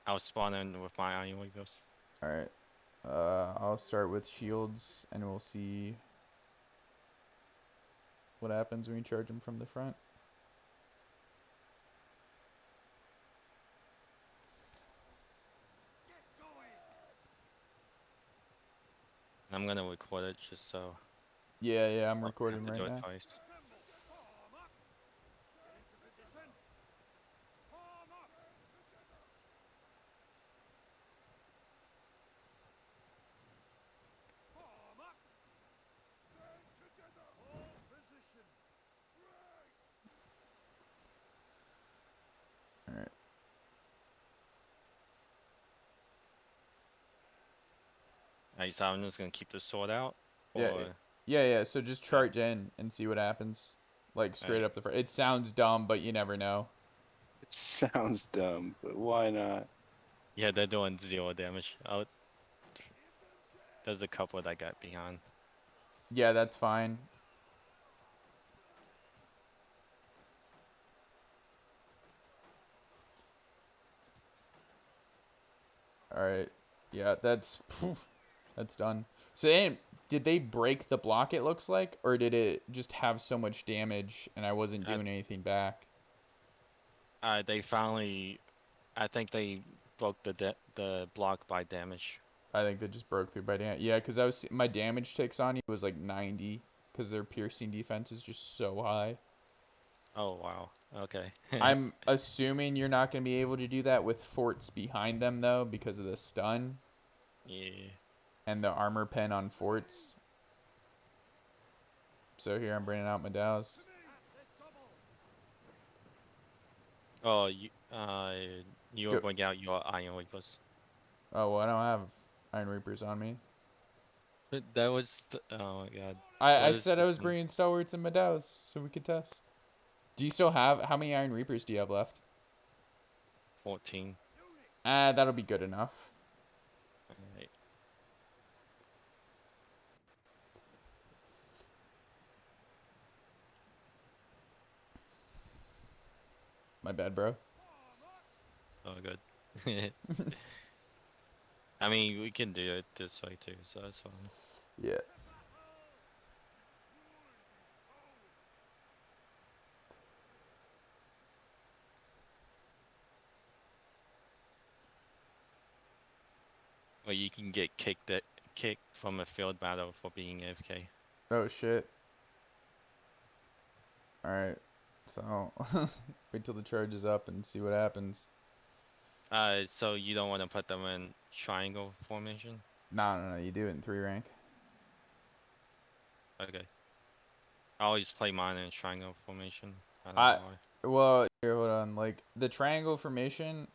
I'll spawn in with my iron weapons. Alright. I'll start with shields, and we'll see what happens when we charge them from the front. I'm gonna record it just so Yeah, I'm I don't have recording to right do it now. twice. Alright. Alright, so I'm just gonna keep the sword out, Yeah, or yeah. So just uh, charge in and see what happens. Like straight alright. up the front. It sounds dumb, but you never know. It sounds dumb, but why not? Yeah, they're doing 0 damage. Oh, there's a couple that got behind. Yeah, that's fine. Alright. Yeah, that's that's done. So did they break the block, it looks like? Or did it just have so much damage and I wasn't Uh, doing anything back? they finally, I think they broke the block by damage. I think they just broke through by damage. Yeah, because my damage takes on you was like 90 because their piercing defense is just so high. Oh wow. Okay. I'm assuming you're not going to be able to do that with forts behind them though because of the stun Yeah. and the armor pen on forts. So here I'm bringing out my dows. Oh, you Go. will bring out your iron weapons. Oh, well, I don't have Iron Reapers on me. But that was oh my god. I What is said I this was thing? bringing stalwarts and my dows so we could test. Do you still have, how many Iron Reapers do you have left? 14. That'll be good enough. Alright. My bad, bro. Oh good. I mean, we can do it this way too, so that's fine. Yeah. Or you can get kicked from a field battle for being AFK. Oh, shit. Alright. So, wait till the charge is up and see what happens. So you don't want to put them in triangle formation? No, you do it in 3 rank. Okay. I always play mine in triangle formation. I don't I, know why. well, here, hold on. Like, the triangle formation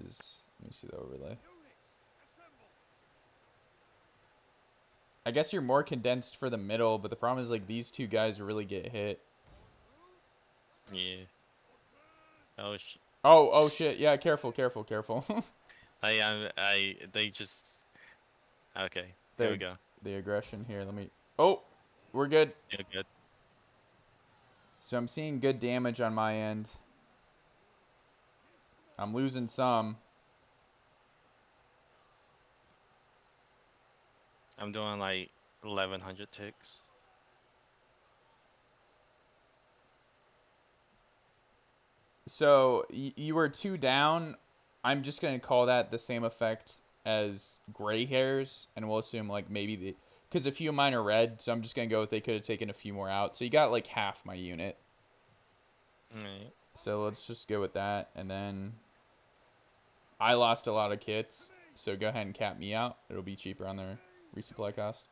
is, let me see the overlay. I guess you're more condensed for the middle, but the problem is, like, these two guys really get hit. Yeah. Oh Oh shit. Yeah, careful. they just. Okay. Here we the go. the aggression here. Let me. Oh, we're good. Yeah, good. So I'm seeing good damage on my end. I'm losing some. I'm doing like 1100 ticks. So you were 2 down. I'm just gonna call that the same effect as gray hairs, and we'll assume like maybe because a few of mine are red, so I'm just gonna go with they could have taken a few more out. So you got like half my unit. Alright. So let's just go with that, and then I lost a lot of kits, so go ahead and cap me out. It'll be cheaper on their resupply cost.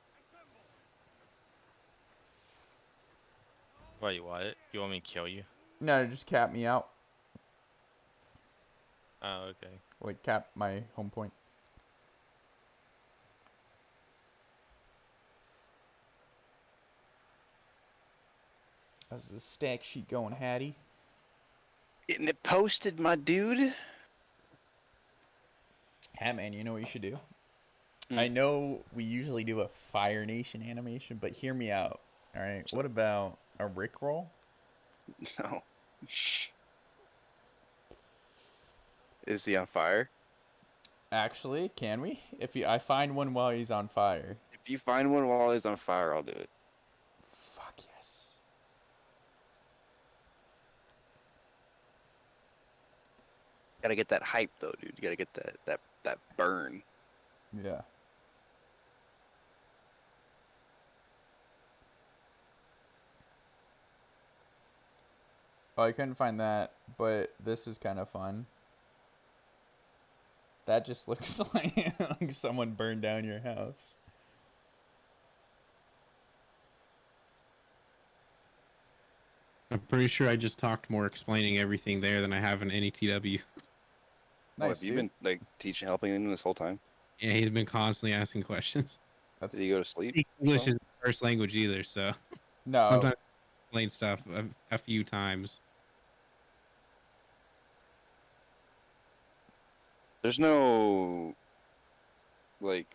Wait, what? You want me to kill you? No, just cap me out. Oh, okay. Like cap my home point. How's the stack sheet going, Hattie? Getting it posted, my dude. Yeah, man, you know what you should do? Hmm. I know we usually do a Fire Nation animation, but hear me out. Alright, So, what about a Rickroll? no. Is he on fire? Actually, can we? I find one while he's on fire. If you find one while he's on fire, I'll do it. Fuck yes. Gotta get that hype though, dude. You gotta get that burn. Yeah. Oh, I couldn't find that, but this is kind of fun. That just looks like someone burned down your house. I'm pretty sure I just talked more explaining everything there than I have in any TW. What, Nice, have you dude. been like helping him this whole time? Yeah, he's been constantly asking questions. Did he go to sleep? English is his first language either, so No. sometimes I explain stuff a few times. There's no like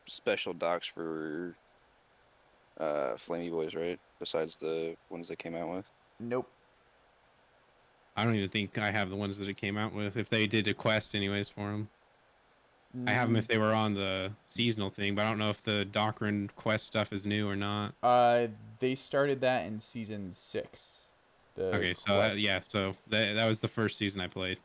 special docs for Flamey Boys, right? Besides the ones that came out with. Nope. I don't even think I have the ones that it came out with. If they did a quest anyways for them. I have them if they were on the seasonal thing, but I don't know if the Doctrine quest stuff is new or not. They started that in season 6. Okay, so yeah, so that was the first season I played.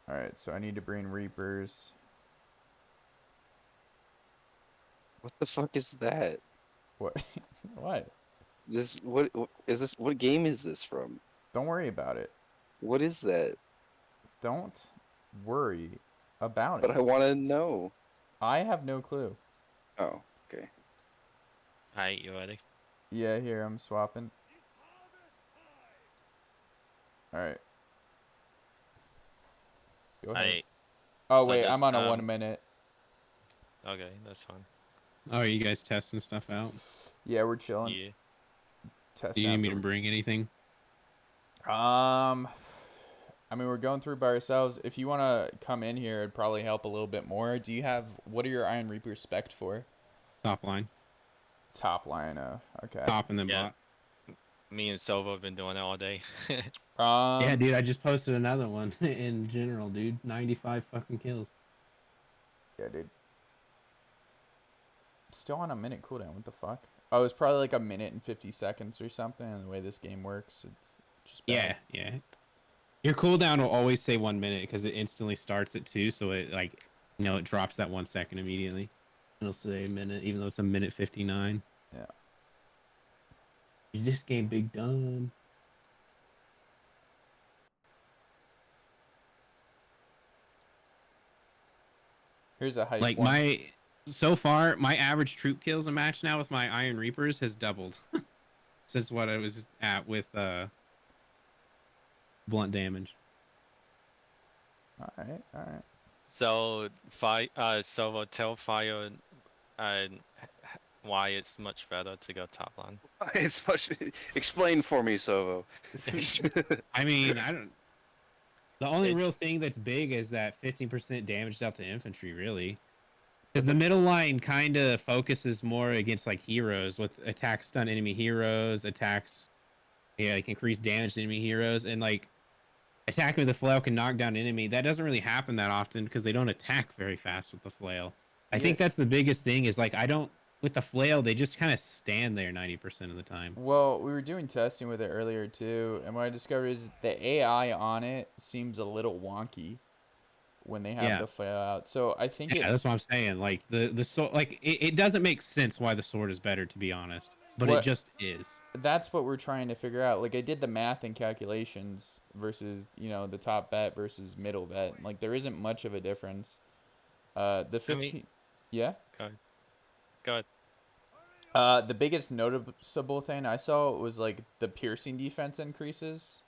Alright, so I need to bring Reapers. What the fuck is that? What? What? What is this? What game is this from? Don't worry about it. What is that? Don't worry about But it. I want to know. I have no clue. Oh, okay. Alright, you ready? Yeah, here, I'm swapping. Alright. Go ahead. Alright. Oh, so wait, this I'm on a time- 1 minute. Okay, that's fine. Oh, are you guys testing stuff out? Yeah, we're chilling. Yeah. Do Testing you out need me to bring anything? I mean, we're going through by ourselves. If you want to come in here, it'd probably help a little bit more. What are your Iron Reapers spec'd for? Top line. Top line, okay. Top and then Yeah. bot. Me and Silva have been doing it all day. Yeah, dude, I just posted another one in general, dude. 95 fucking kills. Yeah, dude. Still on a minute cooldown, what the fuck? Oh, it's probably like a minute and 50 seconds or something, and the way this game works, it's just bad. Yeah. Your cooldown will always say 1 minute because it instantly starts at 2, so it it drops that 1 second immediately. It'll say a minute, even though it's a minute 59. Yeah. This game big dumb. Here's a hype Like one. so far, my average troop kills a match now with my Iron Reapers has doubled since what I was at with blunt damage. Alright. So, Silva, tell Fire why it's much better to go top line. It's much. Explain for me, Sovo. I mean, I don't. The only real thing that's big is that 15% damage dealt to infantry, really. Because the middle line kind of focuses more against like heroes with attack stun enemy heroes, attacks, like increase damage to enemy heroes, and like attacking with the flail can knock down enemy. That doesn't really happen that often because they don't attack very fast with the flail. I think that's the biggest thing is like with the flail, they just kind of stand there 90% of the time. Well, we were doing testing with it earlier too, and what I discovered is the AI on it seems a little wonky when they have the flail out. So I think that's what I'm saying. Like the sword, like it doesn't make sense why the sword is better, to be honest, but it just is. That's what we're trying to figure out. Like I did the math and calculations versus the top bet versus middle bet. Like there isn't much of a difference. The 15. Yeah. Go ahead. The biggest noticeable thing I saw was like the piercing defense increases.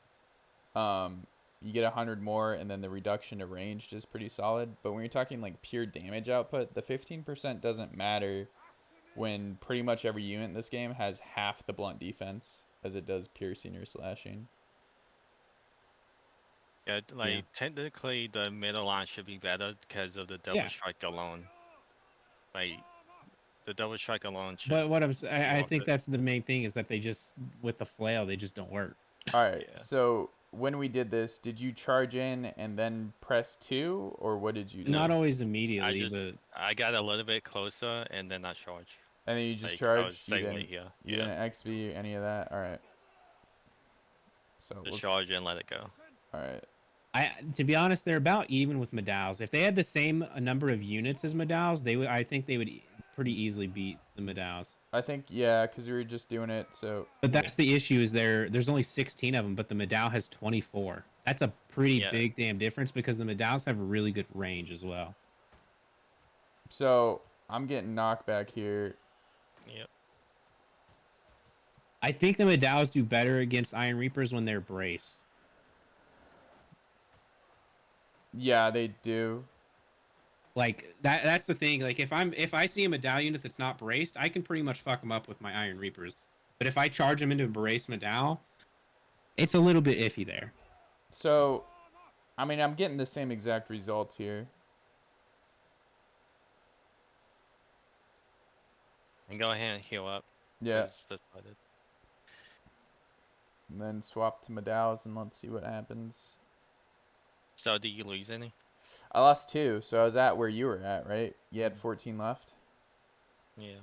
You get 100 more, and then the reduction to ranged is pretty solid. But when you're talking like pure damage output, the 15% doesn't matter when pretty much every unit in this game has half the blunt defense as it does piercing or slashing. Yeah, technically the middle line should be better because of the double strike alone. Like the double strike alone. But what I think that's the main thing is that they just with the flail they just don't work. All right, so when we did this, did you charge in and then press 2, or what did you do? Not always I immediately, but I got a little bit closer and then I charged. And then you just Like I was charged. staying right here. You Yeah. didn't XP any of that. All right. So Just let's. charge and let it go. All right. to be honest, they're about even with Medals. If they had the same number of units as Medals, they would. I think they would pretty easily beat the Medals. I think yeah, because we were just doing it. So. But that's the issue is there's only 16 of them, but the Medal has 24. That's a pretty Yeah. big damn difference because the Medals have a really good range as well. So I'm getting knockback here. Yep. I think the Medals do better against Iron Reapers when they're braced. Yeah, they do. Like that's the thing. Like if I see a Medal unit that's not braced, I can pretty much fuck them up with my Iron Reapers. But if I charge them into a braced Medal, it's a little bit iffy there. So, I mean, I'm getting the same exact results here. And go ahead and heal up. Yeah. 'cause that's what I did. And then swap to Medals and let's see what happens. So did you lose any? I lost 2, so I was at where you were at, right? You had 14 left. Yeah.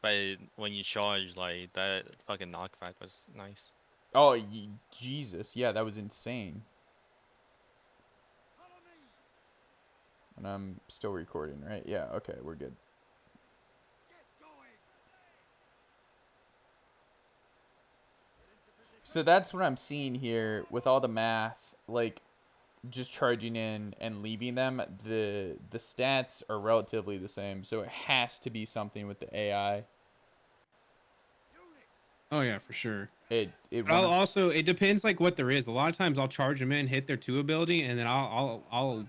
But when you charge, like that fucking knockback was nice. Oh, Jesus. Yeah, that was insane. And I'm still recording, right? Yeah, okay, we're good. So that's what I'm seeing here with all the math, like just charging in and leaving them. The stats are relatively the same, so it has to be something with the AI. Oh yeah, for sure. It I'll also it depends like what there is. A lot of times I'll charge them in, hit their 2 ability, and then I'll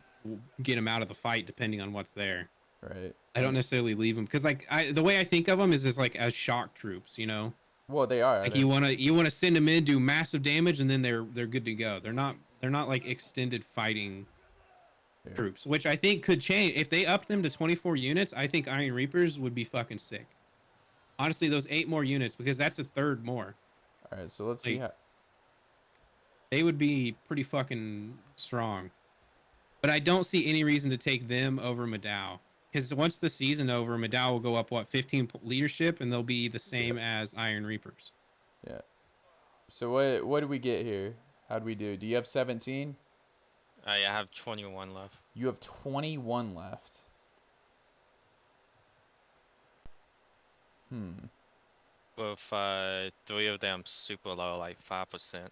get them out of the fight depending on what's there. right. I don't necessarily leave them because like the way I think of them is like as shock troops, you know. Well, they are. Like you wanna send them in, do massive damage, and then they're good to go. They're not like extended fighting Yeah. troops, which I think could change if they upped them to 24 units. I think Iron Reapers would be fucking sick. Honestly, those 8 more units because that's a third more. All right, so let's see how. They would be pretty fucking strong. But I don't see any reason to take them over Madao. Because once the season over, Madao will go up, 15 leadership, and they'll be the same as Iron Reapers. Yeah. So what do we get here? How'd we do? Do you have 17? I have 21 left. You have 21 left. With 3 of them super low, like 5%.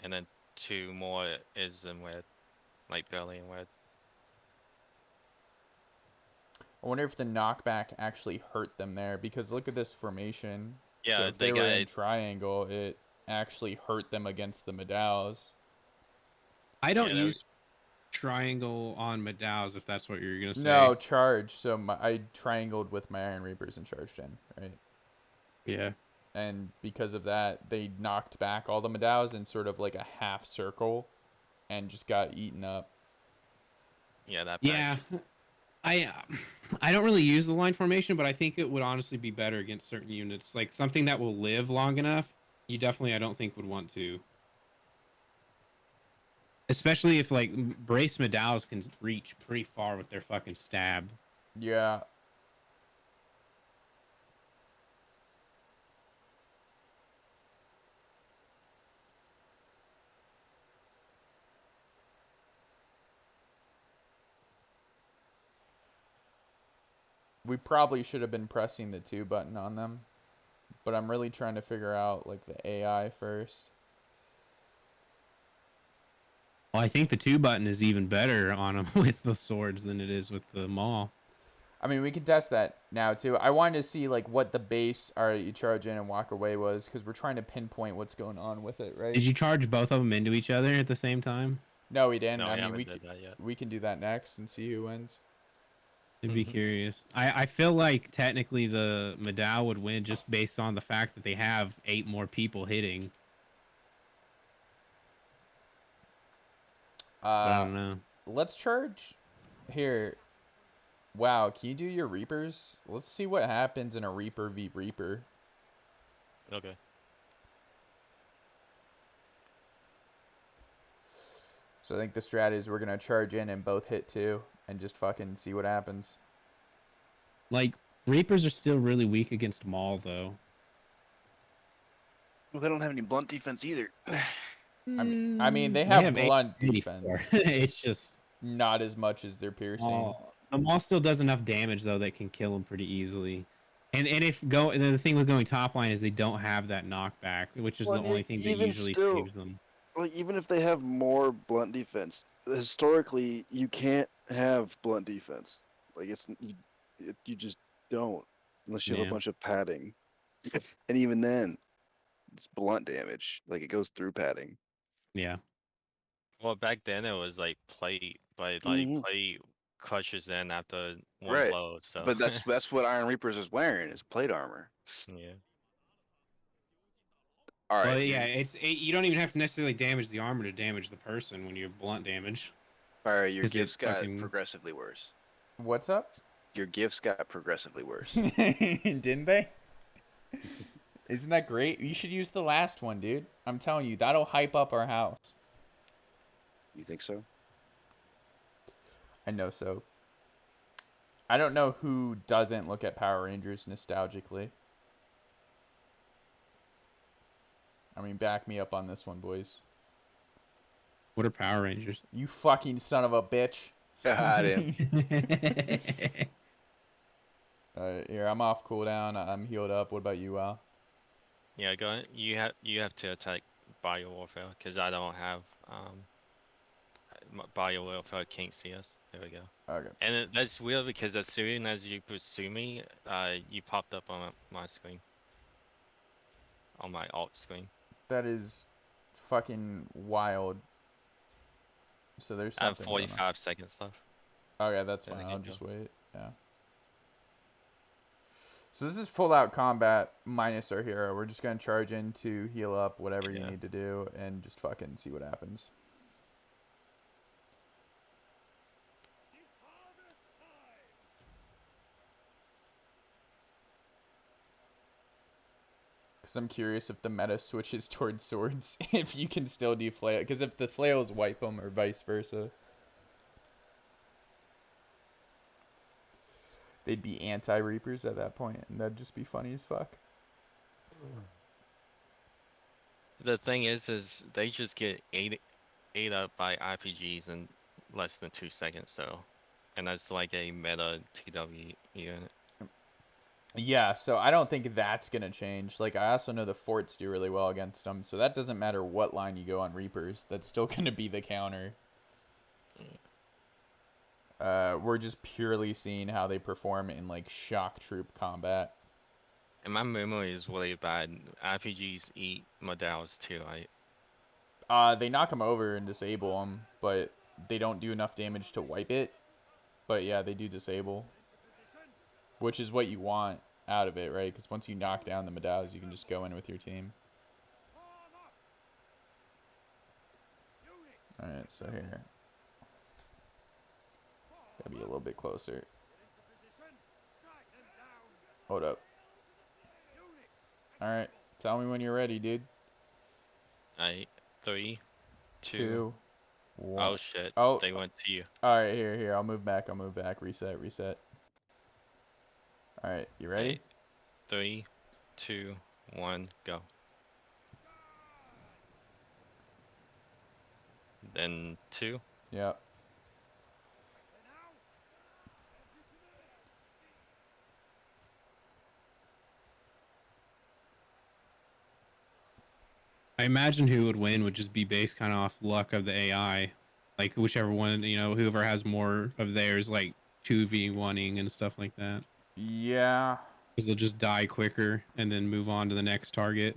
And then 2 more is in red. Like barely in red. I wonder if the knockback actually hurt them there, because look at this formation. Yeah, so if they they were got in triangle, it actually hurt them against the Madaos. I don't use triangle on Madaos if that's what you're gonna say. No, charge. So I triangled with my Iron Reapers and charged in, right? Yeah. And because of that, they knocked back all the Madaos in sort of like a half circle and just got eaten up. Yeah, that. Yeah. I don't really use the line formation, but I think it would honestly be better against certain units. Like something that will live long enough, you definitely I don't think would want to. Especially if like brace Madaos can reach pretty far with their fucking stab. Yeah. We probably should have been pressing the 2 button on them, but I'm really trying to figure out like the AI first. Well, I think the 2 button is even better on them with the swords than it is with the maul. I mean, we can test that now too. I wanted to see like what the base you charge in and walk away was, because we're trying to pinpoint what's going on with it, right? Did you charge both of them into each other at the same time? No, we didn't. No, I we mean, haven't did that yet. we can do that next and see who wins. I'd be curious. I feel like technically the Madao would win just based on the fact that they have 8 more people hitting. But I don't know. Let's charge here. Wow, can you do your Reapers? Let's see what happens in a Reaper v Reaper. Okay. So I think the strat is we're gonna charge in and both hit 2 and just fucking see what happens. Like Reapers are still really weak against Maul though. Well, they don't have any blunt defense either. I mean they They have have blunt 84. defense, It's just not as much as their piercing. The Maul still does enough damage though that can kill him pretty easily. And the thing with going top line is they don't have that knockback, which is Well, the only thing that even usually still, saves them. like even if they have more blunt defense, historically you can't have blunt defense. Like you just don't unless you have a Yeah. bunch of padding, and even then, it's blunt damage. Like it goes through padding. Yeah. Well, back then it was like plate, but like Mhm. plate crushes in after one Right. blow. So But that's what Iron Reapers is wearing is plate armor. yeah. All Well, right, yeah, you don't even have to necessarily damage the armor to damage the person when you have blunt damage. all right. Your 'Cause it gifts got fucking progressively worse. What's up? Your gifts got progressively worse. Didn't they? Isn't that great? You should use the last one, dude. I'm telling you, that'll hype up our house. You think so? I know so. I don't know who doesn't look at Power Rangers nostalgically. I mean, back me up on this one, boys. What are Power Rangers? You fucking son of a bitch. God damn. Here, I'm off cooldown. I'm healed up. What about you, Al? Yeah, go ahead. You have to attack bio warfare because I don't have bio warfare can't see us. There we go. Okay. And that's weird because as soon as you pursue me, you popped up on my screen, on my alt screen. That is fucking wild. So there's I have something going on. 45 seconds left. Okay, that's Then fine. I I'll can just go. wait. Yeah. So this is full out combat minus our hero. We're just gonna charge in to heal up whatever you Yeah. need to do and just fucking see what happens. Because I'm curious if the meta switches towards swords, if you can still do flail. Because if the flails wipe them or vice versa, they'd be anti-reapers at that point, and that'd just be funny as fuck. The thing is they just get ate up by RPGs in less than 2 seconds. So, and that's like a meta TW unit. Yeah, so I don't think that's gonna change. Like, I also know the forts do really well against them, so that doesn't matter what line you go on Reapers. That's still gonna be the counter. We're just purely seeing how they perform in like shock troop combat. And my memory is really bad. RPGs eat models too, right? They knock them over and disable them, but they don't do enough damage to wipe it. But yeah, they do disable, which is what you want out of it, right? Because once you knock down the medallions, you can just go in with your team. Alright, so here. Gotta be a little bit closer. Hold up. Alright, tell me when you're ready, dude. Alright, 3, 2. 2, 1. Oh shit! Oh, They went to you. alright, here. I'll move back. Reset. Alright, you ready? Alright, 3, 2, 1, go. Then 2. Yep. I imagine who would win would just be based kind of off luck of the AI. Like whichever one, whoever has more of theirs, like 2v1ing and stuff like that. Yeah. Because they'll just die quicker and then move on to the next target.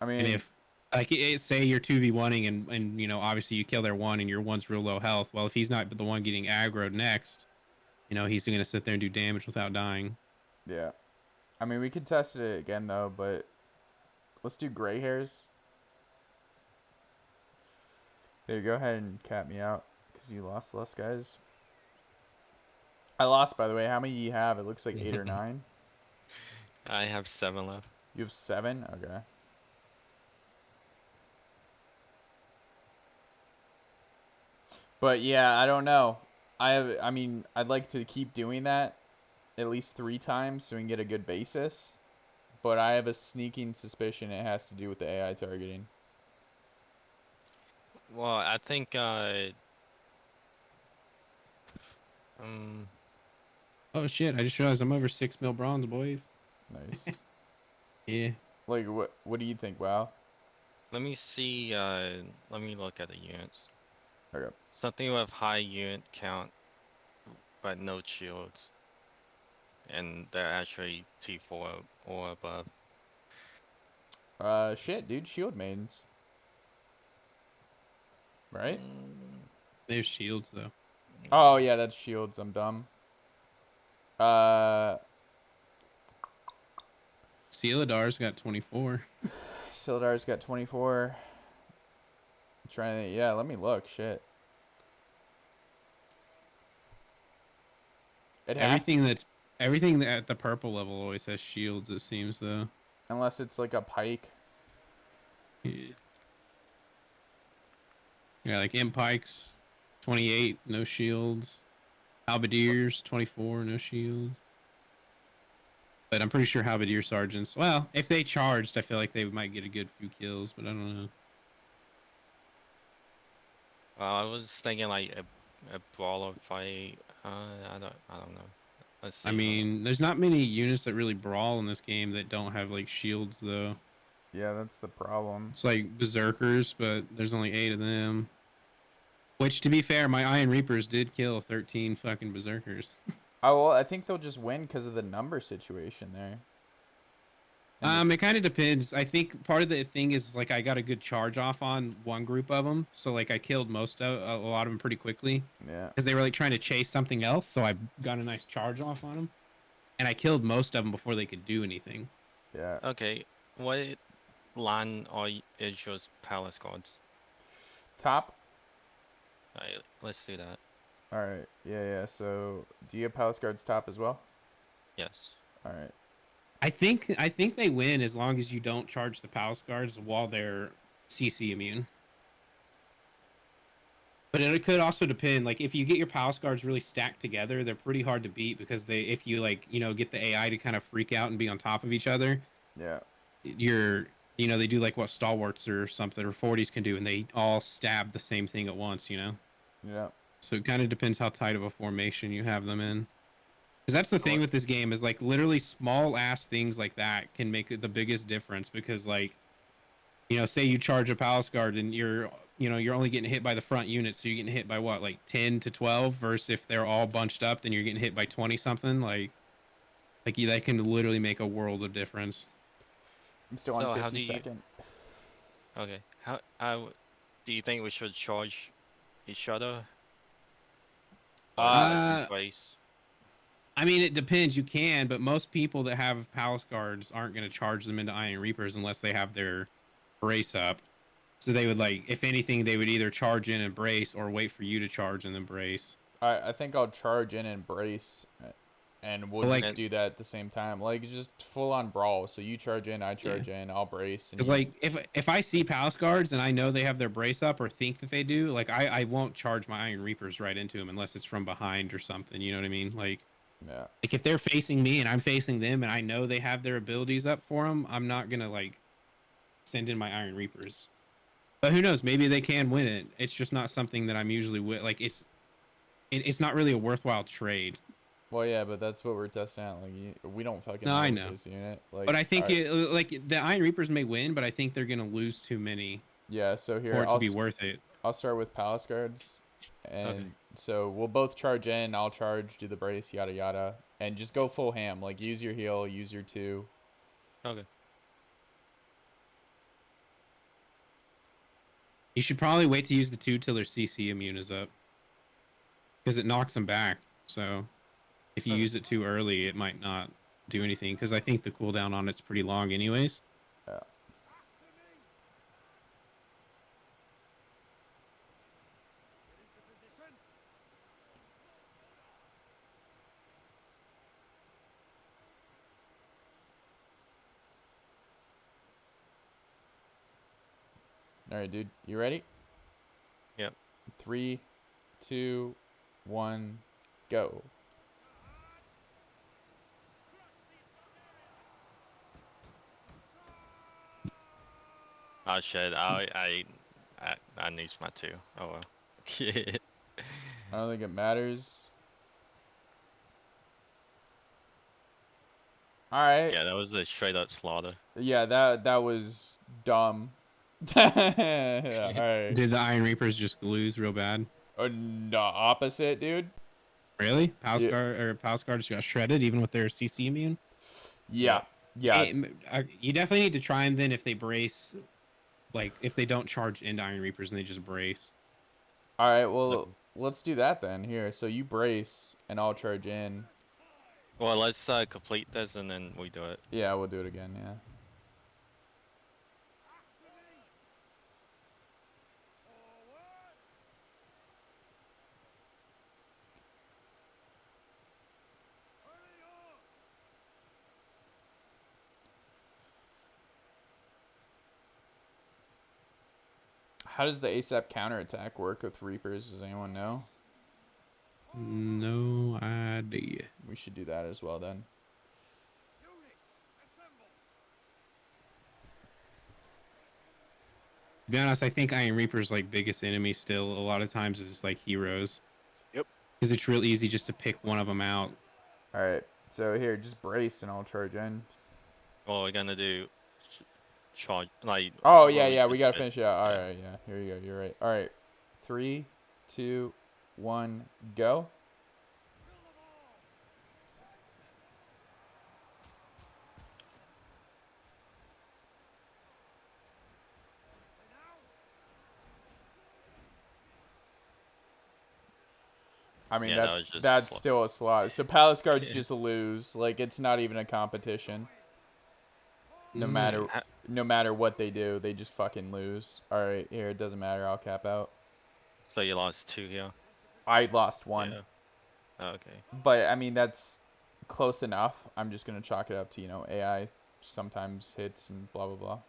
I And mean, if, like, say you're 2v1ing and obviously you kill their one and your one's real low health. Well, if he's not the one getting aggroed next, he's going to sit there and do damage without dying. yeah. I mean, we could test it again, though, but let's do gray hairs. Here, go ahead and cap me out, because you lost less guys. I lost, by the way. How many do you have? It looks like 8 or 9. I have 7 left. You have 7? Okay. But yeah, I don't know. I mean, I'd like to keep doing that at least 3 times so we can get a good basis. But I have a sneaking suspicion it has to do with the AI targeting. Well, I think um Oh shit! I just realized I'm over 6 mil bronze, boys. Nice. Yeah. Like, what do you think, WoW? let me see let me look at the units. Okay. Something with high unit count but no shields. And they're actually T4 or above. Shit, dude, shield maidens. Right? They have shields though. Oh, yeah, that's shields. I'm dumb. Sealadar's got 24. Sildar's got 24. Trying to, yeah, let me look. Shit. It have Everything that at the purple level always has shields. It seems though. unless it's like a pike. Yeah. Yeah, like imp pikes, 28, no shields. Halberdiers, 24, no shields. But I'm pretty sure halberdier sergeants. Well, if they charged, I feel like they might get a good few kills, but I don't know. Well, I was thinking like a brawler fight. I don't know. Let's I see. mean, there's not many units that really brawl in this game that don't have like shields though. Yeah, that's the problem. It's like berserkers, but there's only 8 of them. Which, to be fair, my Iron Reapers did kill 13 fucking berserkers. Oh, well, I think they'll just win because of the number situation there. And It kind of depends. I think part of the thing is like I got a good charge off on one group of them, so like I killed most of a lot of them pretty quickly yeah, because they were like trying to chase something else. So I got a nice charge off on them, and I killed most of them before they could do anything. yeah. Okay, what line is your palace guards? Top. Alright, let's do that. All right. Yeah, yeah. So, do you have palace guards top as well? Yes. All right. I think they win as long as you don't charge the palace guards while they're CC immune. But it could also depend. Like if you get your palace guards really stacked together, they're pretty hard to beat because if you like get the AI to kind of freak out and be on top of each other, Yeah. they do like what stalwarts or something or 40s can do, and they all stab the same thing at once. Yeah. So it kind of depends how tight of a formation you have them in. Because that's the thing What? with this game is like literally small ass things like that can make the biggest difference because like say you charge a palace guard and you're only getting hit by the front unit, so you're getting hit by what, like 10 to 12, versus if they're all bunched up, then you're getting hit by 20 something. Like that can literally make a world of difference. I'm still on So how do you? 52nd. Okay. How do you think we should charge each other or do Uh, brace? I mean, it depends. You can, but most people that have palace guards aren't going to charge them into Iron Reapers unless they have their brace up. So they would like, if anything, they would either charge in and brace or wait for you to charge and then brace. I think I'll charge in and brace, and we'll But just like, And do that at the same time. Like just full on brawl. So you charge in, I yeah. charge in, I'll brace, and Because you. like if I see palace guards and I know they have their brace up or think that they do, like I won't charge my Iron Reapers right into them unless it's from behind or something. You know what I mean? Yeah. Like if they're facing me and I'm facing them and I know they have their abilities up for them, I'm not gonna like send in my Iron Reapers. But who knows? Maybe they can win it. It's just not something that I'm usually like. It's not really a worthwhile trade. Well, yeah, but that's what we're testing out. Like we don't fucking No, I know know. this unit. Like, But I all think right. like the Iron Reapers may win, but I think they're gonna lose too many Yeah. So here for it to be worth it. I'll start with palace guards, okay. and so we'll both charge in. I'll charge, do the brace, yada yada, and just go full ham. Like use your heal, use your 2. Okay. You should probably wait to use the 2 till their CC immune is up, because it knocks them back. So if you Okay. use it too early, it might not do anything. Because I think the cooldown on it's pretty long, anyways. Yeah. All right, dude. You ready? Yep. 3, 2, 1, go. Oh shit! I need my 2. Oh well. I don't think it matters. All right. Yeah, that was a straight up slaughter. Yeah, that was dumb. All right. Did the Iron Reapers just lose real bad? The opposite, dude. Really? Yeah. Palace Guards got shredded even with their CC immune. Yeah. Yep. Yeah. You definitely need to try them then if they brace, like if they don't charge into Iron Reapers and they just brace. All right. Well, Okay. let's do that then. Here. So you brace, and I'll charge in. Well, let's complete this and then we do it. Yeah, we'll do it again. Yeah. How does the ASAP counterattack work with Reapers? Does anyone know? No idea. We should do that as well then. To be honest, I think Iron Reaper's like biggest enemy still a lot of times is like heroes. Yep. Because it's real easy just to pick one of them out. All right. So here, just brace, and I'll charge in. Well, we're gonna do charge like. Oh what yeah, we yeah. We just gotta did. finish it out. All Yeah. right. Yeah. Here you go. You're right. All right. 3, 2, 1, go. I mean, Yeah, that was just that's slow. still a slot. So Palace Guards just lose. Like it's not even a competition. No matter Nice. no matter what they do, they just fucking lose. All right, here it doesn't matter. I'll cap out. So you lost 2 here. I lost 1, Yeah. Oh, okay. but I mean that's close enough. I'm just gonna chalk it up to AI sometimes hits and blah blah blah.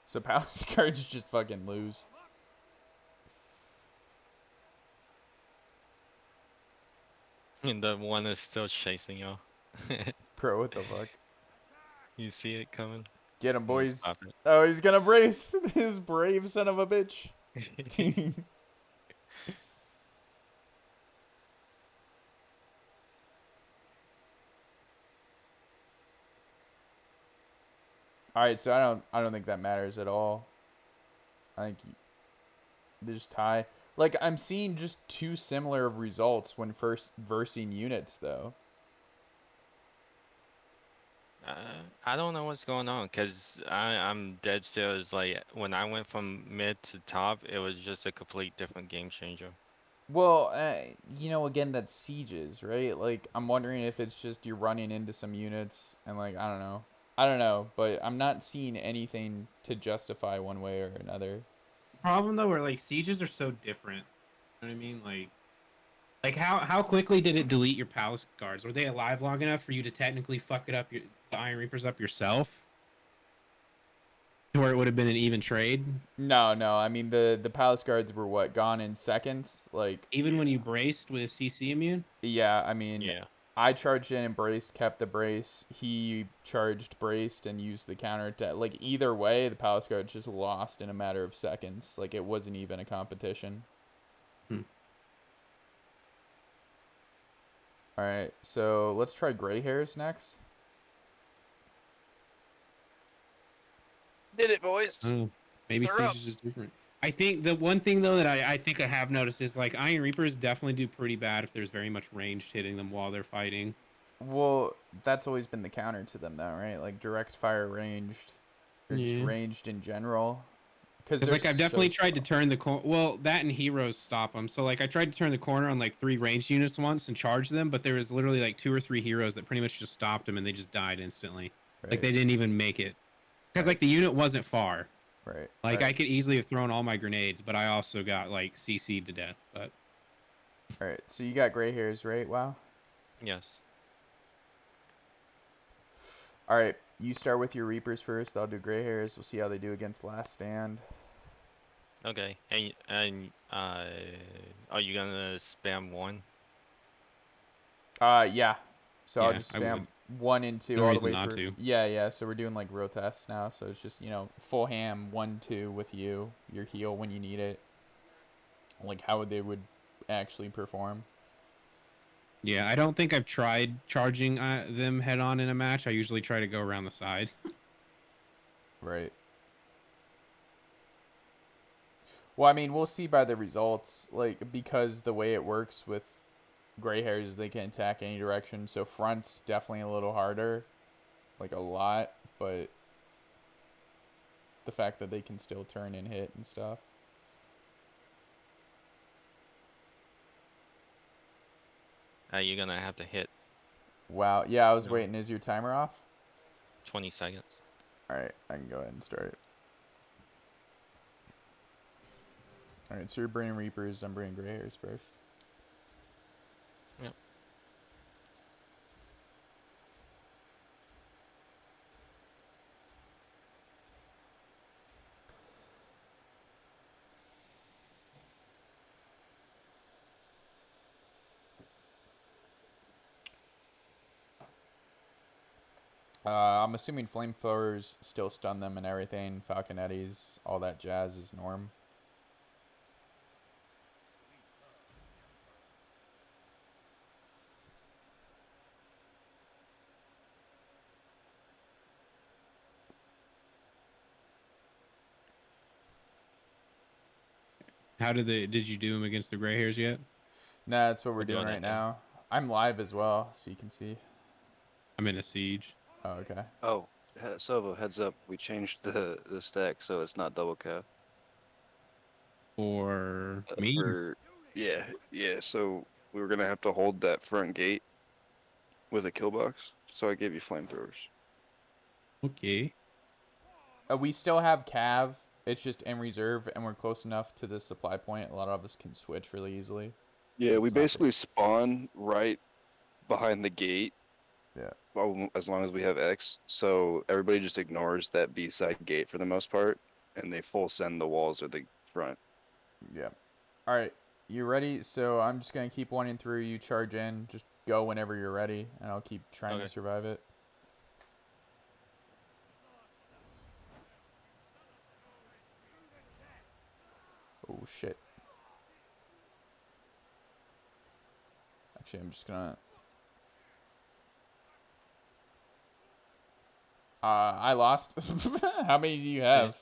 So Palace Guards just fucking lose. And the one is still chasing you. Bro, what the fuck? You see it coming? Get him, I'm gonna boys. stop Oh, he's gonna brace. This brave son of a bitch. it. All right, so I don't think that matters at all. I think they just tie. Like I'm seeing just 2 similar results when first versing units though. I don't know what's going on because I'm dead serious. Like when I went from mid to top, it was just a complete different game changer. Well, again that's sieges, right? Like I'm wondering if it's just you're running into some units and like I don't know. I don't know, but I'm not seeing anything to justify one way or another. Problem though, where like sieges are so different. You know what I mean? Like how quickly did it delete your Palace Guards? Were they alive long enough for you to technically fuck it up, the Iron Reapers up yourself? To where it would have been an even trade? No, no. I mean the Palace Guards were what, gone in seconds? Like Even when you braced with CC immune? yeah, I mean Yeah. I charged in and braced, kept the brace. He charged, braced, and used the counter attack. Like either way, the Palace Guards just lost in a matter of seconds. Like it wasn't even a competition. Hmm. All right, so let's try gray hairs next. Did it, boys. Oh, maybe They're up. Siege is just different. I think the one thing though that I think I have noticed is like Iron Reapers definitely do pretty bad if there's very much ranged hitting them while they're fighting. Well, that's always been the counter to them, though, right? Like direct fire ranged, or just Yeah. ranged in general. Because Because like I've definitely tried to slow. turn the corner. Well, that and heroes stop them. So like I tried to turn the corner on like 3 ranged units once and charge them, but there was literally like 2 or 3 heroes that pretty much just stopped them and they just died instantly. Like Right, they didn't even make it. Because Right. like the unit wasn't far. right. Like All I right. could easily have thrown all my grenades, but I also got like CC'd to death. But All right. So you got gray hairs, right? Wow. Yes. All right, you start with your Reapers first. I'll do Gray Hairs. We'll see how they do against Last Stand. Okay. And are you gonna spam one? Yeah. So I'll Yeah, just I spam would. 1 and 2 No all the reason way not through. to. Yeah. So we're doing like row tests now. So it's just full ham 1 2 with you, your heal when you need it. Like how they would actually perform. Yeah, I don't think I've tried charging them head on in a match. I usually try to go around the side. Right. Well, I mean, we'll see by the results. Like because the way it works with Gray Hairs, they can attack any direction. So front's definitely a little harder, like a lot, but the fact that they can still turn and hit and stuff. You're gonna have to hit Wow. Yeah, I was you know, waiting. Is your timer off? 20 seconds. All right, I can go ahead and start it. All right, so you're bringing Reapers. I'm bringing Gray Hairs first. Yep. I'm assuming flamethrowers still stun them and everything. Falconettis, all that jazz is norm. Did you do them against the Gray Hairs yet? Nah, that's what we're We're doing doing right that now. now. I'm live as well, so you can see. I'm in a siege. Oh, okay. Oh, Sovo, heads up. We changed the stack so it's not double cap. For me? For yeah. So we were gonna have to hold that front gate with a kill box. So I gave you flamethrowers. Okay. We still have Cav. It's just in reserve, and we're close enough to the supply point. A lot of us can switch really easily. Yeah, we It's not big. basically spawn right behind the gate. Yeah. Well, as long as we have X, so everybody just ignores that B side gate for the most part, and they full send the walls or the front. Yeah. All right. You ready? So I'm just gonna keep wanting through. You charge in. Just go whenever you're ready, and I'll keep trying to Okay. survive it. Oh shit. Actually, I'm just gonna. I lost. How many do you have?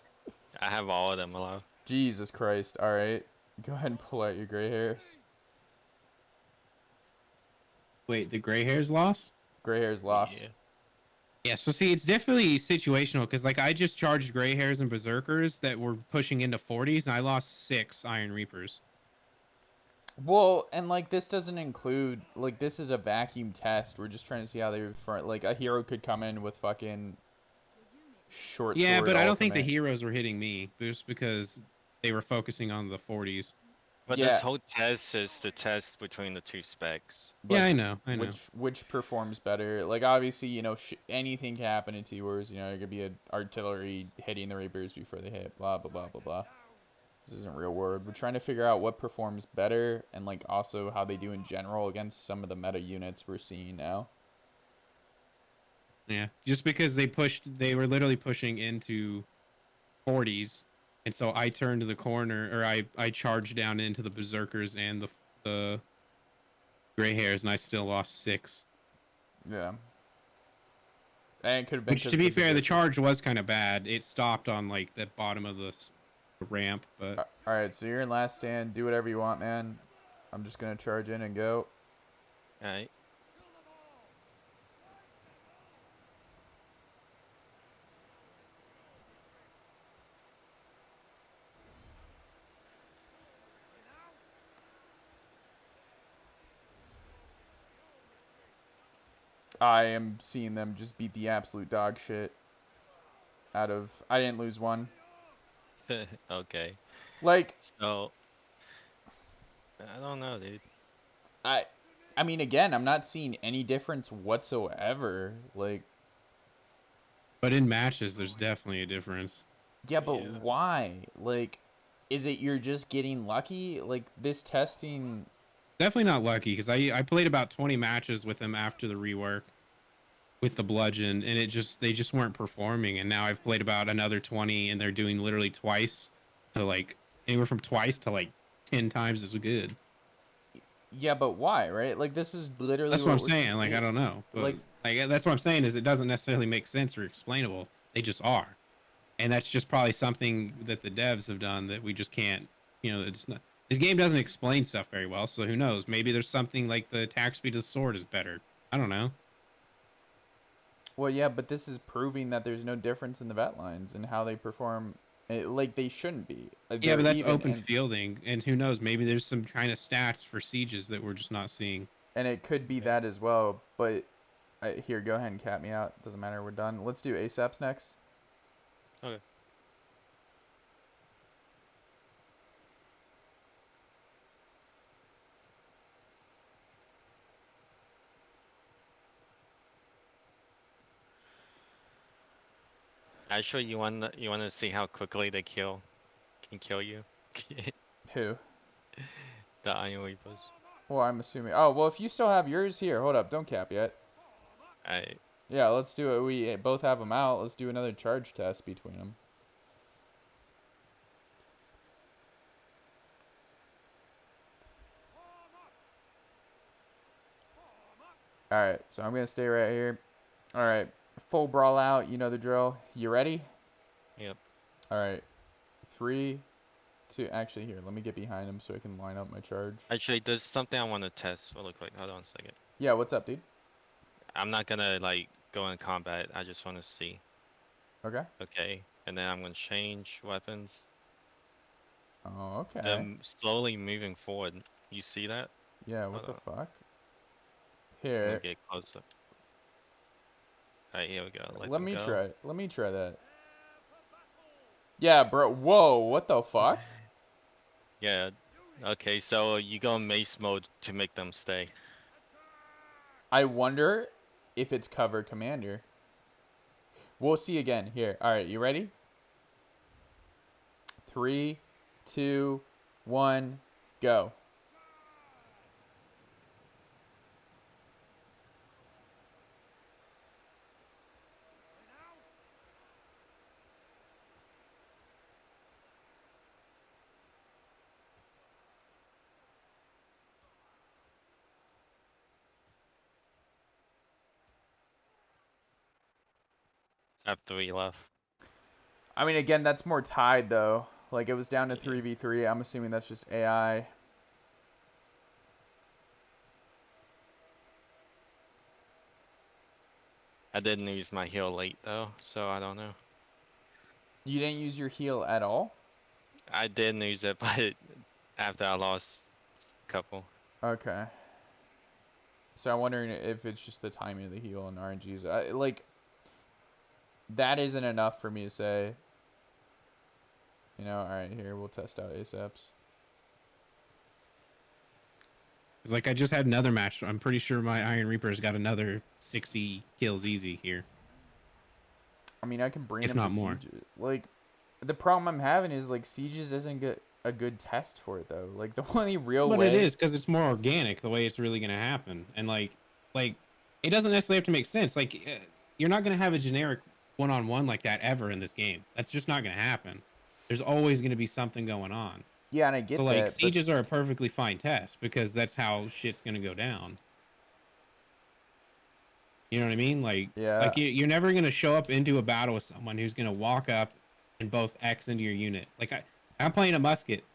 I have all of them allowed. Jesus Christ. All right. Go ahead and pull out your Gray Hairs. Wait, the Gray Hairs lost? Gray Hairs lost. Yeah. Yeah, so see, it's definitely situational because, like, I just charged Gray Hairs and Berserkers that were pushing into 40s, and I lost 6 Iron Reapers. Well, and like this doesn't include like this is a vacuum test. We're just trying to see how they front. Like a hero could come in with fucking short Yeah, sword but I don't think the ultimate. heroes were hitting me just because they were focusing on the 40s. But this Yeah, whole test is the test between the two specs. Yeah, like I know. which performs better. Like obviously, anything can happen in T-Wars. It could be an artillery hitting the Reapers before they hit. Blah blah blah blah blah. This isn't real world. We're trying to figure out what performs better and like also how they do in general against some of the meta units we're seeing now. Yeah, just because they were literally pushing into 40s, and so I turned to the corner, or I charged down into the Berserkers and the Gray Hairs, and I still lost 6. Yeah. And it could have been Which, because to of the be fair, the Berserkers. charge was kind of bad. It stopped on like the bottom of the ramp, but Alright, so you're in last stand. Do whatever you want, man. I'm just going to charge in and go. Alright. I am seeing them just beat the absolute dog shit out of... I didn't lose one. Okay. Like, So I don't know, dude. I mean, again, I'm not seeing any difference whatsoever. Like, But in matches, there's definitely a difference. Yeah, but Yeah. why? Like, is it you're just getting lucky? Like this testing. Definitely not lucky because I played about 20 matches with him after the rework with the bludgeon, and they just weren't performing. And now I've played about another 20, and they're doing literally twice to like anywhere from twice to like 10 times as good. Yeah, but why? Right? Like this is literally That's what I'm what we're. saying. Like I don't know, but Like like that's what I'm saying is it doesn't necessarily make sense or explainable. They just are, and that's just probably something that the devs have done that we just can't. You know, it's not. This game doesn't explain stuff very well, so who knows? Maybe there's something like the attack speed of the sword is better. I don't know. Well, yeah, but this is proving that there's no difference in the vet lines and how they perform. Like they shouldn't be. Yeah, They're but that's even, open fielding, and who knows? Maybe there's some kind of stats for sieges that we're just not seeing. and it could be that as well. But here, go ahead and cap me out. Doesn't matter. We're done. Let's do ASAPs next. Okay. Actually, you want to see how quickly they can kill you? Who? The Iron Reapers. Well, I'm assuming. Oh, well, if you still have yours here, hold up. Don't cap yet. I Yeah, let's do it. We both have them out. Let's do another charge test between them. Alright, so I'm going to stay right here. Alright, full brawl out. You know the drill. You ready? Yep. Alright, 3, 2. Actually, here, let me get behind him so I can line up my charge. Actually, there's something I want to test really quick. Hold on a second. Yeah, what's up, dude? I'm not gonna like go in combat. I just want to see. Okay. Okay, and then I'm gonna change weapons. Oh, okay. Them slowly moving forward. You see that? Yeah, what Hold the on. fuck? I'm gonna Here, get closer. Alright, here we go. Let let them me go. try. Let me try that. Yeah, bro. Whoa, what the fuck? Yeah. Okay, so you go in mace mode to make them stay. I wonder if it's cover commander. We'll see again. Here. Alright, you ready? 3, 2, 1, go. I have 3 left. I mean, again, that's more tied, though. Like, it was down to Yeah. 3v3. I'm assuming that's just AI. I didn't use my heal late though, so I don't know. You didn't use your heal at all? I didn't use it, but after I lost a couple. Okay. So I'm wondering if it's just the timing of the heal and RNGs. Like, that isn't enough for me to say. You know, alright, here, we'll test out ASAPs. It's like I just had another match. I'm pretty sure my Iron Reaper's got another 60 kills easy here, I mean, I can bring if him to not more. Sieges. Like, the problem I'm having is, like, Sieges isn't a good test for it, though. Like, the only real But way... it is because it's more organic the way it's really going to happen, and like it doesn't necessarily have to make sense. Like you're not going to have a generic one-on-one like that ever in this game. That's just not going to happen. There's always going to be something going on. Yeah, and I So get like that, but... sieges are a perfectly fine test because that's how shit's going to go down. You know what I mean? Yeah. Like you're never going to show up into a battle with someone who's going to walk up and both X into your unit. Like I'm playing a musket.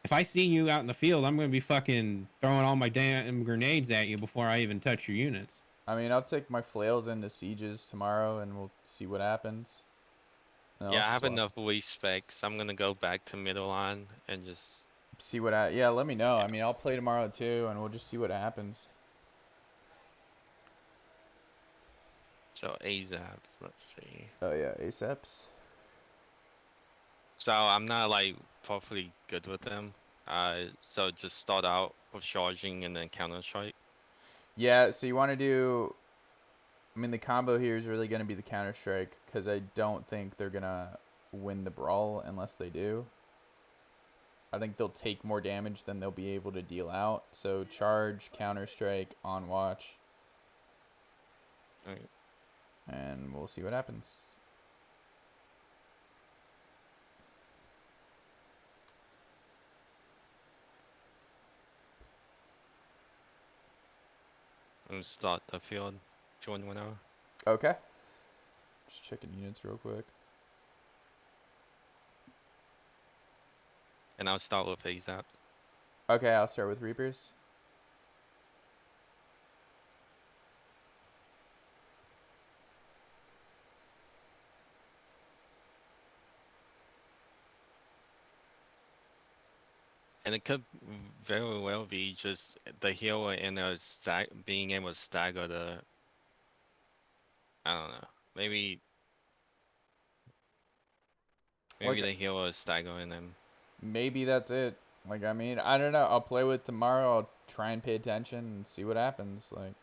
If I see you out in the field, I'm going to be fucking throwing all my damn grenades at you before I even touch your units. I mean, I'll take my flails into Sieges tomorrow, and we'll see what happens. And Yeah, I'll I have swap. enough weak specs. I'm gonna go back to middle line and just See what yeah, let me know. yeah. I mean, I'll play tomorrow, too, and we'll just see what happens. So AZAPs, let's see. Oh, yeah, ASAPs. So I'm not like properly good with them. So just start out with charging and then counter strike. Yeah, so you want to do I mean, the combo here is really going to be the Counter-Strike, because I don't think they're going to win the Brawl unless they do. I think they'll take more damage than they'll be able to deal out. So charge, Counter-Strike, on watch, Alright. and we'll see what happens. I'll start the field. Join 1 hour. Okay. Just checking units real quick. And I'll start with ASAP. Okay, I'll start with Reapers. And it could very well be just the healer and being able to stagger the. I don't know. Maybe Like, the healer is staggering them. maybe that's it. Like, I mean, I don't know. I'll play with tomorrow. I'll try and pay attention and see what happens. Like,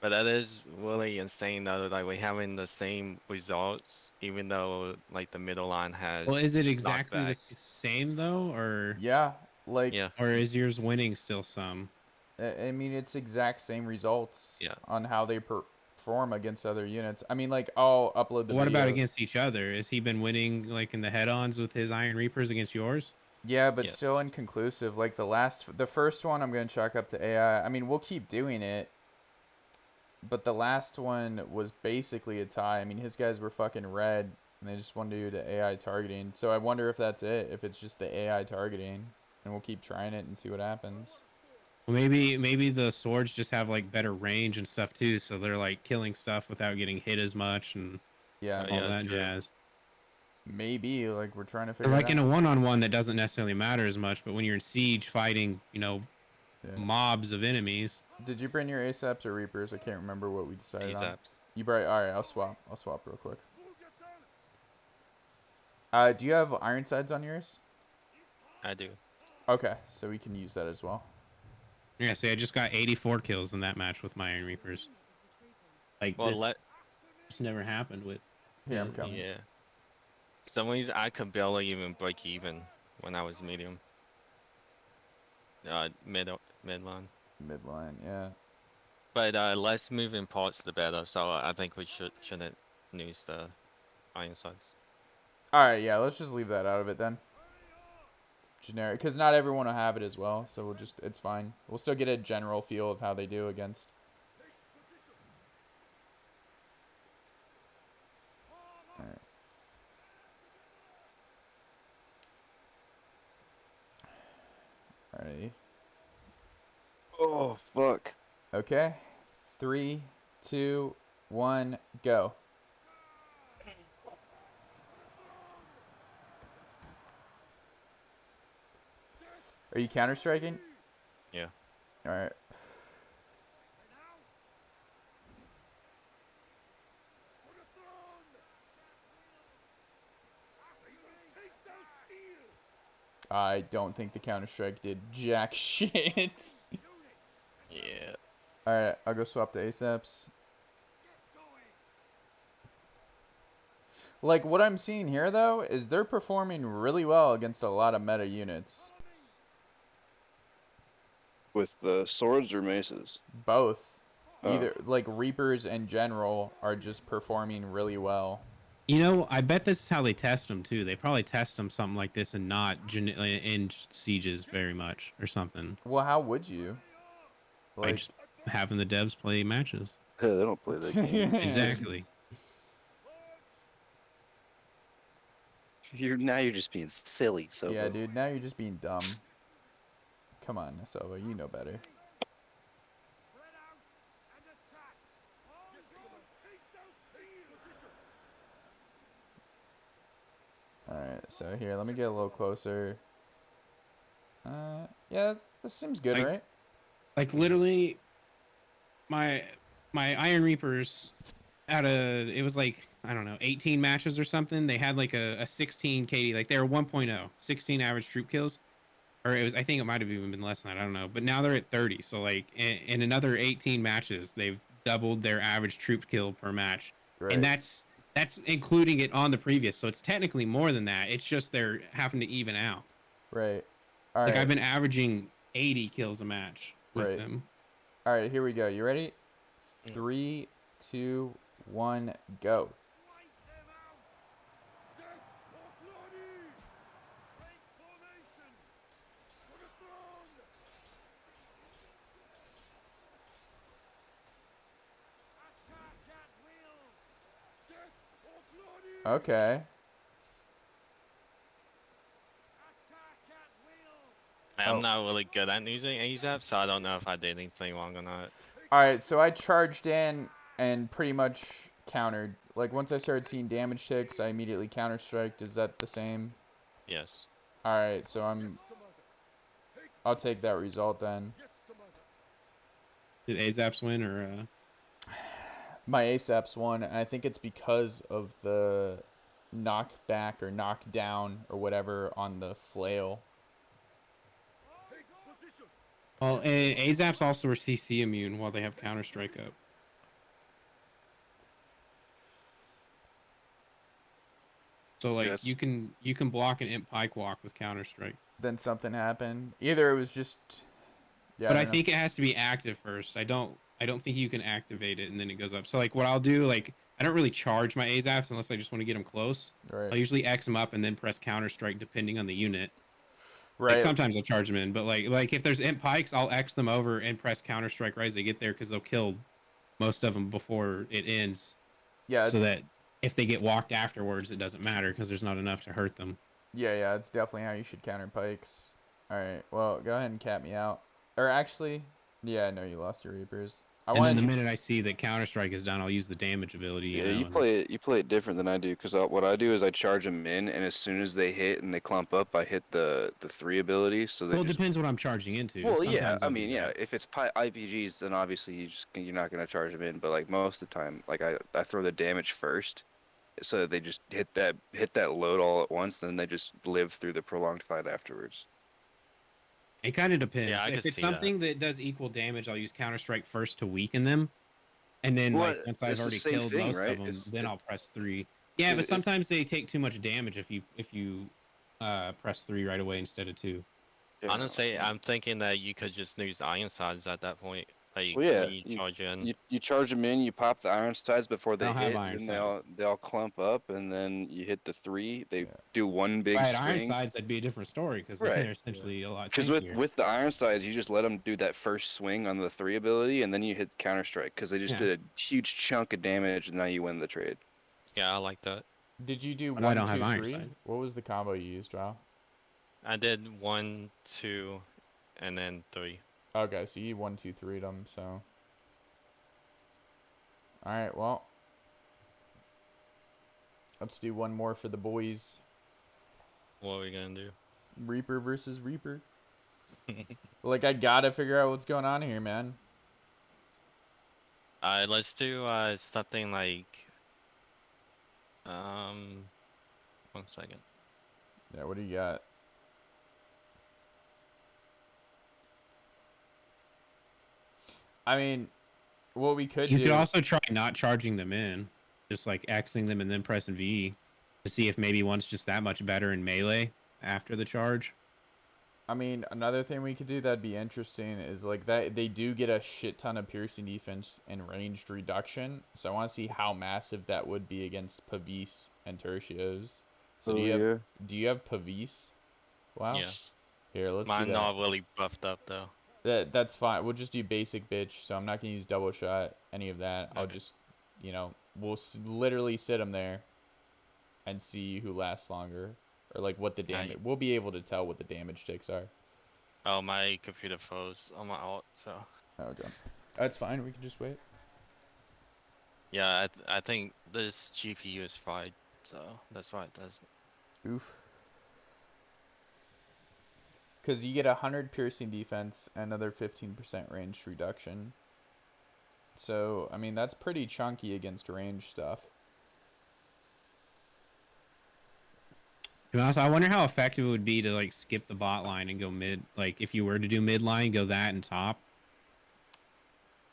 But that is really insane though, like we're having the same results, even though like the middle line has Well, is it exactly the knockback. same though, yeah, like, Yeah, or is yours winning still some? I mean, it's exact same results yeah. on how they perform against other units. I mean, like, I'll upload the What about video. against each other? Has he been winning like in the head-ons with his Iron Reapers against yours? Yeah, but Yes. still inconclusive. Like, the first one, I'm going to chalk up to AI. I mean, we'll keep doing it, but the last one was basically a tie. I mean, his guys were fucking red, and they just wanted to do the AI targeting. So I wonder if that's it, if it's just the AI targeting, and we'll keep trying it and see what happens. Well, maybe the swords just have like better range and stuff too, so they're like killing stuff without getting hit as much and Yeah, all Yeah, that true. jazz. maybe, like, we're trying to 'Cause, figure it like in a out. one-on-one, that doesn't necessarily matter as much, but when you're in siege fighting, Yeah. mobs of enemies. Did you bring your ASAPs or Reapers? I can't remember what we decided on. ASAP. You brought. All right, I'll swap. I'll swap real quick. Do you have Ironsides on yours? I do. Okay, so we can use that as well. Yeah, see, I just got 84 kills in that match with my Iron Reapers. Like Well, this just never happened with. Here, I'm coming. yeah. Some reason I could barely even break even when I was medium. Mid line. Midline, yeah. But less moving parts the better. So I think we shouldn't use the iron sides. All right, yeah. Let's just leave that out of it then. Generic, because not everyone will have it as well, so we'll just. It's fine. We'll still get a general feel of how they do against. All right. Alrighty. Oh fuck. Okay. 3, 2, 1, go. Are you counter striking? Yeah. All right. I don't think the counter strike did jack shit. Yeah. All right, I'll go swap the ASAPs. Like, what I'm seeing here, though, is they're performing really well against a lot of meta units. With the swords or maces? Both. Oh. Either, like, Reapers in general are just performing really well. I bet this is how they test them too. They probably test them something like this and not in sieges very much or something. Well, how would you? By Like, just having the devs play matches. They don't play that game. Exactly. You're just being silly, so yeah, dude, now you're just being dumb. Come on, Silva, you know better. Alright, so here, let me get a little closer. Yeah, this seems good, right? Like literally, my Iron Reapers out of it was like I don't know 18 matches or something. They had like a 16 KD, like they were 1.0, 16 average troop kills, or it was I think it might have even been less than that. I don't know, but now they're at 30. So like in another 18 matches, they've doubled their average troop kill per match, and Right. that's including it on the previous. So it's technically more than that. It's just they're having to even out. Right. All Like I've right. been averaging 80 kills a match with Right. them. All right. Here we go. You ready? Mm. 3, 2, 1, go. Okay. I'm Oh. not really good at using ASAP, so I don't know if I did anything wrong or not. All right. So I charged in and pretty much countered. Like once I started seeing damage ticks, I immediately counter striked. Is that the same? Yes. All right. So I'll take that result then. Did Azaps win or? My ASAP's won, and I think it's because of the knockback or knockdown or whatever on the flail. Well, Azaps also are CC immune while they have Counter Strike up. So like Yes. you can block an Imp Pike Walk with Counter Strike. Then something happened. Either it was just, yeah, But I I don't know. think it has to be active first. I don't think you can activate it and then it goes up. So like what I'll do, like I don't really charge my Azaps unless I just want to get them close. Right. I'll usually X them up and then press Counter Strike depending on the unit. Like Right. sometimes I'll charge them in, but like if there's Imp Pikes, I'll X them over and press Counter Strike right as they get there because they'll kill most of them before it ends. Yeah, So it's that if they get walked afterwards, it doesn't matter because there's not enough to hurt them. yeah, it's definitely how you should counter pikes. All right. Well, go ahead and cap me out. Or actually, yeah, I know you lost your Reapers. I And then the wanted minute I see that Counter Strike is done, I'll use the damage ability, Yeah, and you play it different than I do because what I do is I charge them in, and as soon as they hit and they clump up, I hit the 3 abilities. So they well, it just depends what I'm charging into. well, yeah. Sometimes I I'll do mean, yeah. that. If it's IPGs, then obviously you're not gonna charge them in. But like most of the time, like I throw the damage first, so that they just hit that load all at once, and then they just live through the prolonged fight afterwards. It kind of Yeah, depends. I If could it's see that. something that does equal damage, I'll use Counter Strike first to weaken them, and then like Well, once I've it's the already same killed thing, most of right? them, then I'll press 3. Yeah, but It's sometimes they take too much damage if you press 3 right away instead of 2. yeah, no, Honestly, I'm thinking that you could just use Iron Sides at that point. Like well, yeah, when you charge in. you charge them in, you pop the iron sides before I they don't have hit, Iron then Sight. they all clump up, and then you hit the 3. They yeah. do one big Right, Iron swing, Sides that'd be a different story because then right? they're essentially a lot Because tankier. with the iron sides, you just let them do that first swing on the 3 ability, and then you hit counter strike because they just Yeah, did a huge chunk of damage, and now you win the trade. Yeah, I like that. Did you do but I one, don't have two, Iron three? Sight. What was the combo you used, Wow? I did 1, 2, and then 3. Okay, so you 1, 2, 3'd them. So, all right. Well, let's do one more for the boys. What are we gonna do? Reaper versus Reaper. Like I gotta figure out what's going on here, man. Let's do something like um 1 second. Yeah, what do you got? I mean, what we could You could do. also try not charging them in, just like Xing them and then pressing V to see if maybe one's just that much better in melee after the charge. I mean, another thing we could do that'd be interesting is like that they do get a shit ton of piercing defense and ranged reduction. So I want to see how massive that would be against Pavis and Tertios. So Oh yeah. do you have Pavis? Wow. Yeah. Here, let's do Mine that. not really buffed up though. That's fine. We'll just do basic bitch. So I'm not gonna use double shot, any of that. I'll Okay. just, we'll literally sit them there and see who lasts longer, or like what the damage. We'll be able to tell what the damage ticks are. Oh, my computer froze on my alt, so Okay, that's fine. We can just wait. yeah, I think this GPU is fried, so that's why it does it. Oof. Because you get 100 piercing defense and another 15% range reduction. So, I mean, that's pretty chunky against range stuff. To be honest, I wonder how effective it would be to like skip the bot line and go mid. Like if you were to do mid line, go that and top.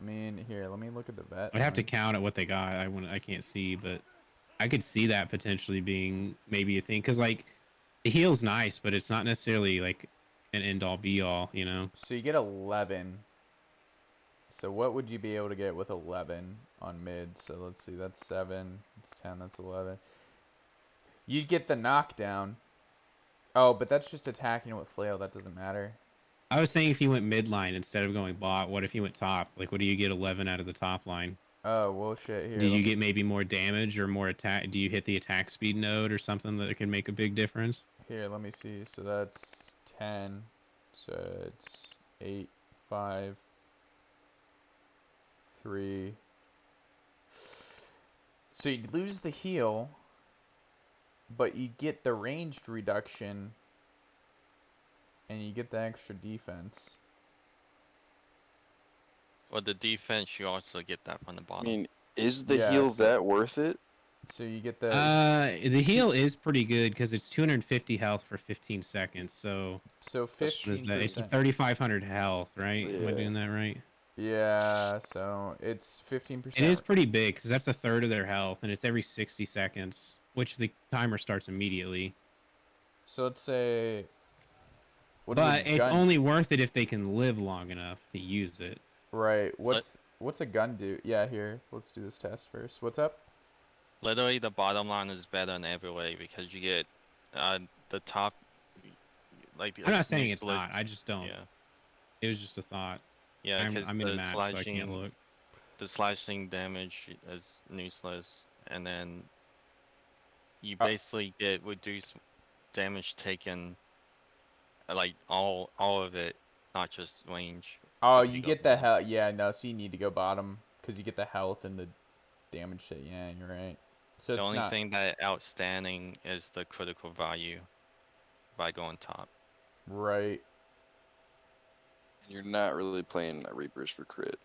I mean, here, let me look at the vet I'd have to line. count at what they got. I can't see, but I could see that potentially being maybe a thing because like the heal's nice, but it's not necessarily like an end all be all, you know. So you get 11. So what would you be able to get with 11 on mid? So let's see, that's 7, that's 10, that's 11. You'd get the knockdown. Oh, but that's just attacking with flail. That doesn't matter. I was saying if you went mid line instead of going bot, what if you went top? Like, what do you get 11 out of the top line? Oh, well, shit. Here, Did let you me... get maybe more damage or more attack? Do you hit the attack speed node or something that can make a big difference? Here, let me see. So that's 10. So it's 8, 5, 3. So you'd lose the heal, but you get the ranged reduction, and you get the extra defense. Well, the defense, you also get that from the I bottom. mean, is the Yeah, heal so- that worth it? So you get the... The heal is pretty good because it's 250 health for 15 seconds. So So That's what is that? It's 15%. 3,500 health, right? Am I Yeah. doing that right? Yeah, so it's 15%. It is pretty big because that's a third of their health, and it's every 60 seconds, which the timer starts immediately. So let's say... What is But a it's gun? only worth it if they can live long enough to use it. Right. What's a gun do? Yeah, here. Let's do this test first. What's up? Literally, the bottom line is better in every way because you get the top, like I'm not a saying snooze it's bliss. not. I just don't. Yeah, It was just a thought. yeah, because I'm in a match, so I can't look. the slashing damage is useless, and then you Uh, basically get reduced damage taken, like all of it, not just range. Oh, If you go get the bottom. health. Yeah, no, so you need to go bottom because you get the health and the damage hit. Yeah, you're right. So The it's only not thing that outstanding is the critical value by going top. right. You're not really playing Reapers for crit.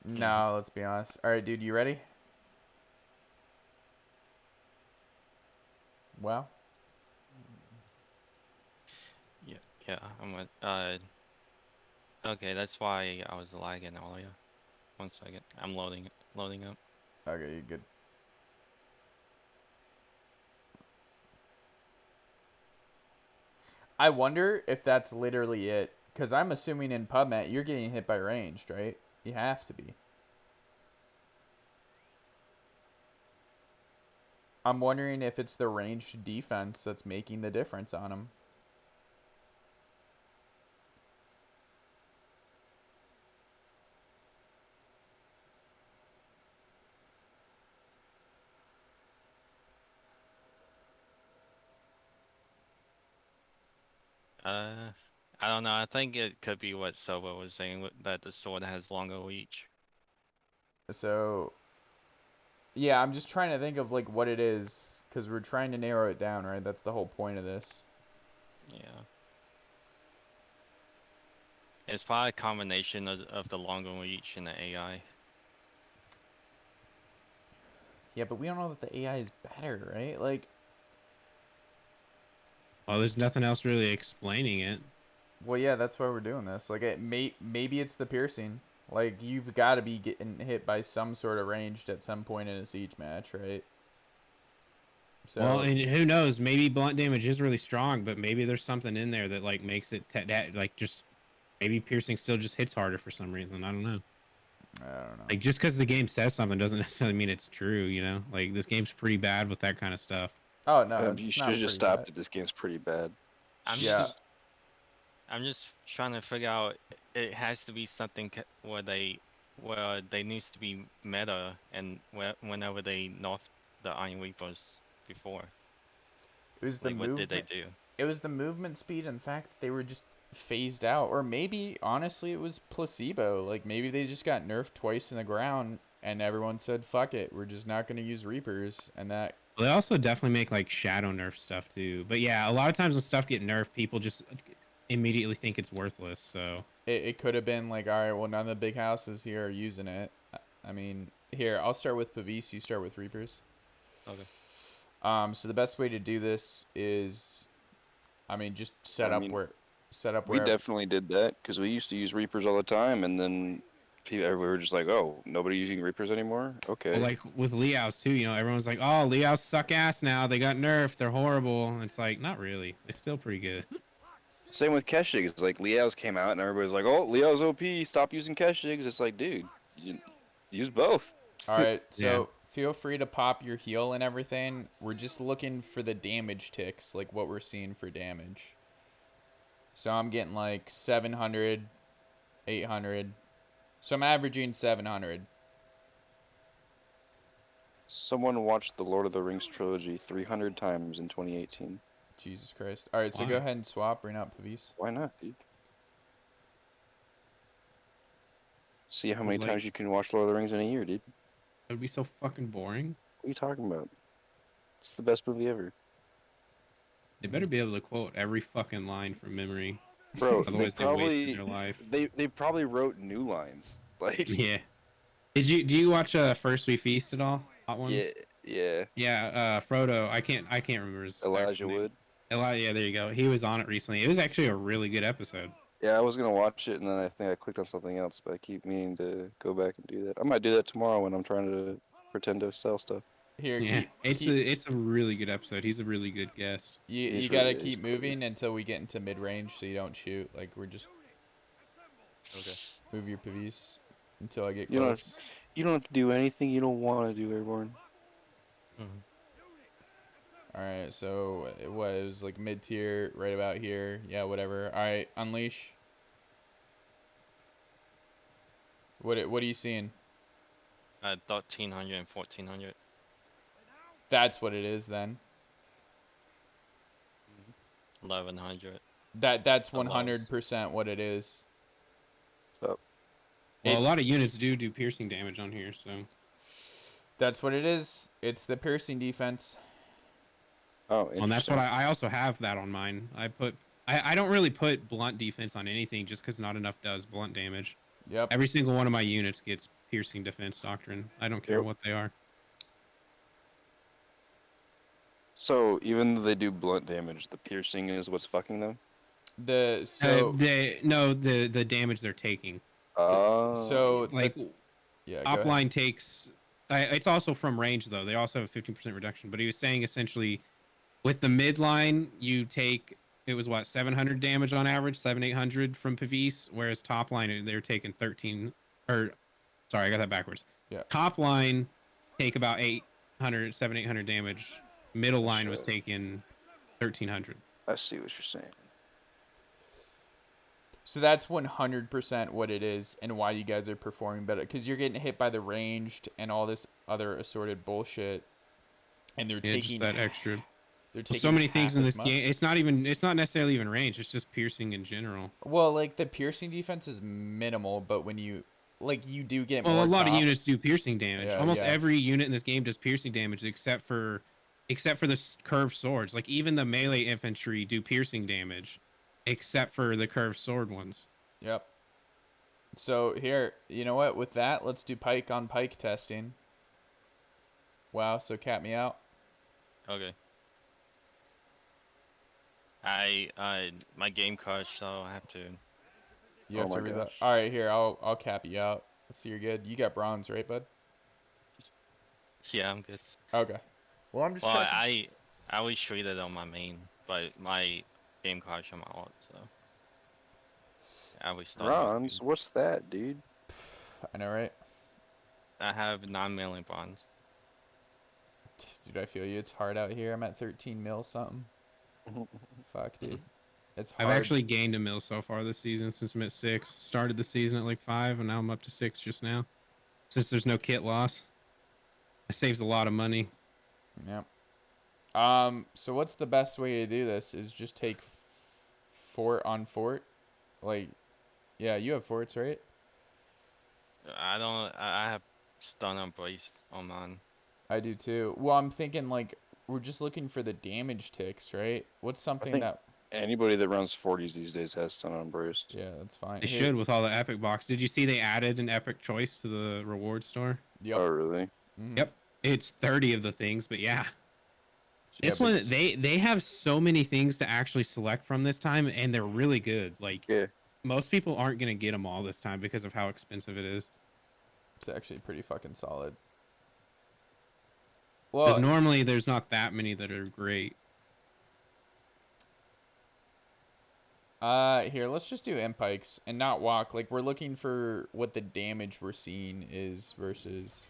No, let's be honest. All right, dude, you ready? Well, Yeah, yeah. I'm with, okay, that's why I was lagging earlier. 1 second, I'm loading up. okay, you good. I wonder if that's literally it, because I'm assuming in PubMed you're getting hit by ranged, right? You have to be. I'm wondering if it's the ranged defense that's making the difference on him. I don't know. I think it could be what Silva was saying that the sword has longer reach. So, yeah, I'm just trying to think of like what it is, because we're trying to narrow it down, right? That's the whole point of this. Yeah. It's probably a combination of the longer reach and the AI. Yeah, but we don't know that the AI is better, right? Like, Well, there's nothing else really explaining it. well, yeah, that's why we're doing this. Like, maybe it's the piercing. Like, you've got to be getting hit by some sort of ranged at some point in a siege match, right? So, Well, and who knows? Maybe blunt damage is really strong, but maybe there's something in there that like makes it like just maybe piercing still just hits harder for some reason. I don't know. I don't know. Like just because the game says something doesn't necessarily mean it's true. You know, like this game's pretty bad with that kind of stuff. Oh no, You it's should not have just pretty stopped it. This game's pretty bad. I'm Yeah. just I'm just trying to figure out. It has to be something where they needs to be meta and whenever they nerf the Iron Reapers before. It was the Like what did they movement. do? It was the movement speed and the fact that they were just phased out, or maybe honestly it was placebo. Like maybe they just got nerfed twice in the ground, and everyone said, "Fuck it, we're just not gonna use Reapers," and that. Well, they also definitely make like shadow nerf stuff too. But yeah, a lot of times when stuff get nerfed, people just immediately think it's worthless. So It could have been like, all right, well, none of the big houses here are using it. I mean, here, I'll start with Pavis, you start with Reapers. Okay. So the best way to do this is, I mean, just I mean, set up we where, definitely did that because we used to use Reapers all the time, and then we were just like, oh, nobody using Reapers anymore? Okay. well, like with Liao's too, you know, everyone's like, oh, Liao's suck ass now. They got nerfed. They're horrible. And it's like, not really. They're still pretty good. Same with Keshigs. Like, Liao's came out, and everybody's like, oh, Liao's OP, stop using Keshigs. It's like, dude, use both. all right, Yeah. so feel free to pop your heal and everything. We're just looking for the damage ticks, like what we're seeing for damage. So I'm getting like 700, 800. So I'm averaging 700. Someone watched the Lord of the Rings trilogy 300 times in 2018. Jesus Christ. All right, so go Why? ahead and swap. Bring out Pavis. Why not, dude? See how It's many like, times you can watch Lord of the Rings in a year, dude. it would be so fucking boring. What are you talking about? It's the best movie ever. They better be able to quote every fucking line from memory. Bro, Otherwise, they wasted their life. they probably wrote new lines. Like, Yeah. Do you watch First We Feast at all? Hot Ones? yeah. Yeah, Frodo. I can't remember his Elijah actual name. Wood. Yeah, there you go. He was on it recently. It was actually a really good episode. Yeah, I was gonna watch it, and then I think I clicked on something else, but I keep meaning to go back and do that. I might do that tomorrow when I'm trying to pretend to sell stuff. Here, Yeah, keep it's a really good episode. He's a really good guest. you He's gotta he's keep really good. moving until we get into mid range, so you don't shoot. Like we're just Okay. move your Pavis until I get You don't have close. You don't have to do anything you don't want to do, Airborne. Mhm. All right, so it was like mid tier, right about here. Yeah, whatever. All right, unleash. What are you seeing? 1300 and 1400. That's what it is then. 1100. That's The lowest. 100% what it is. So, Well, a It's lot of units do piercing damage on here, so that's what it is. It's the piercing defense. oh, and that's what interesting. I also have that on mine. I don't really put blunt defense on anything just because not enough does blunt damage. Yep. Every single one of my units gets piercing defense doctrine. I don't care Yep. what they are. So even though they do blunt damage, the piercing is what's fucking them. The damage they're taking. So Like yeah, go top ahead. line takes. It's also from range though. They also have a 15% reduction. But he was saying essentially, with the mid line, you take it was what 700 damage on average, 800 from Pavis, whereas top line they're taking 13 or sorry, I got that backwards. Yeah. Top line take about 800 damage. Middle line was Gotcha. taking 1300. I see what you're saying. So that's 100% what it is and why you guys are performing better because you're getting hit by the ranged and all this other assorted bullshit and they're Yeah, taking just that extra. they're Well, taking so many half things in as this much. game. It's not necessarily even range. It's just piercing in general. Well, like the piercing defense is minimal, but when you you do get Well, more a lot of top. units do piercing damage. Yeah, Almost yeah. every unit in this game does piercing damage except for the curved swords. Like even the melee infantry do piercing damage except for the curved sword ones. Yep. So here, you know what? With that, let's do pike on pike testing. Wow, so cap me out. Okay. My game crashed, so I have to. You Oh have to my reload. gosh. All right, here, I'll cap you out. If you're good. You got bronze, right, bud? Yeah, I'm good. Okay. Well, I'm just Well, checking. I was treated on my main, but my game crashed on my alt, so I was starting off Bronze? good. What's that, dude? I know, right? I have 9 million bronze. Dude, I feel you. It's hard out here. I'm at 13 mil something. Fuck, dude. It's hard. I've actually gained a mil so far this season since I'm at 6. Started the season at like 5, and now I'm up to 6 just now. Since there's no kit loss, it saves a lot of money. Yep. So what's the best way to do this? Is just take fort on fort? Like, yeah, you have forts, right? I don't. I have stun on braced on mine. I do too. Well, I'm thinking like we're just looking for the damage ticks, right? What's something think- that Anybody that runs 40s these days has stun unbraced. Yeah, that's fine. They Here- should with all the epic box. Did you see they added an epic choice to the reward store? Yep. Oh, really? Mhm. Yep. It's 30 of the things, but yeah. Yeah, This but one they have so many things to actually select from this time, and they're really good. Like Yeah. most people aren't gonna get them all this time because of how expensive it is. it's actually pretty fucking solid. Because Well, normally there's not that many that are great. here, let's just do imp pikes and not walk. Like, we're looking for what the damage we're seeing is versus.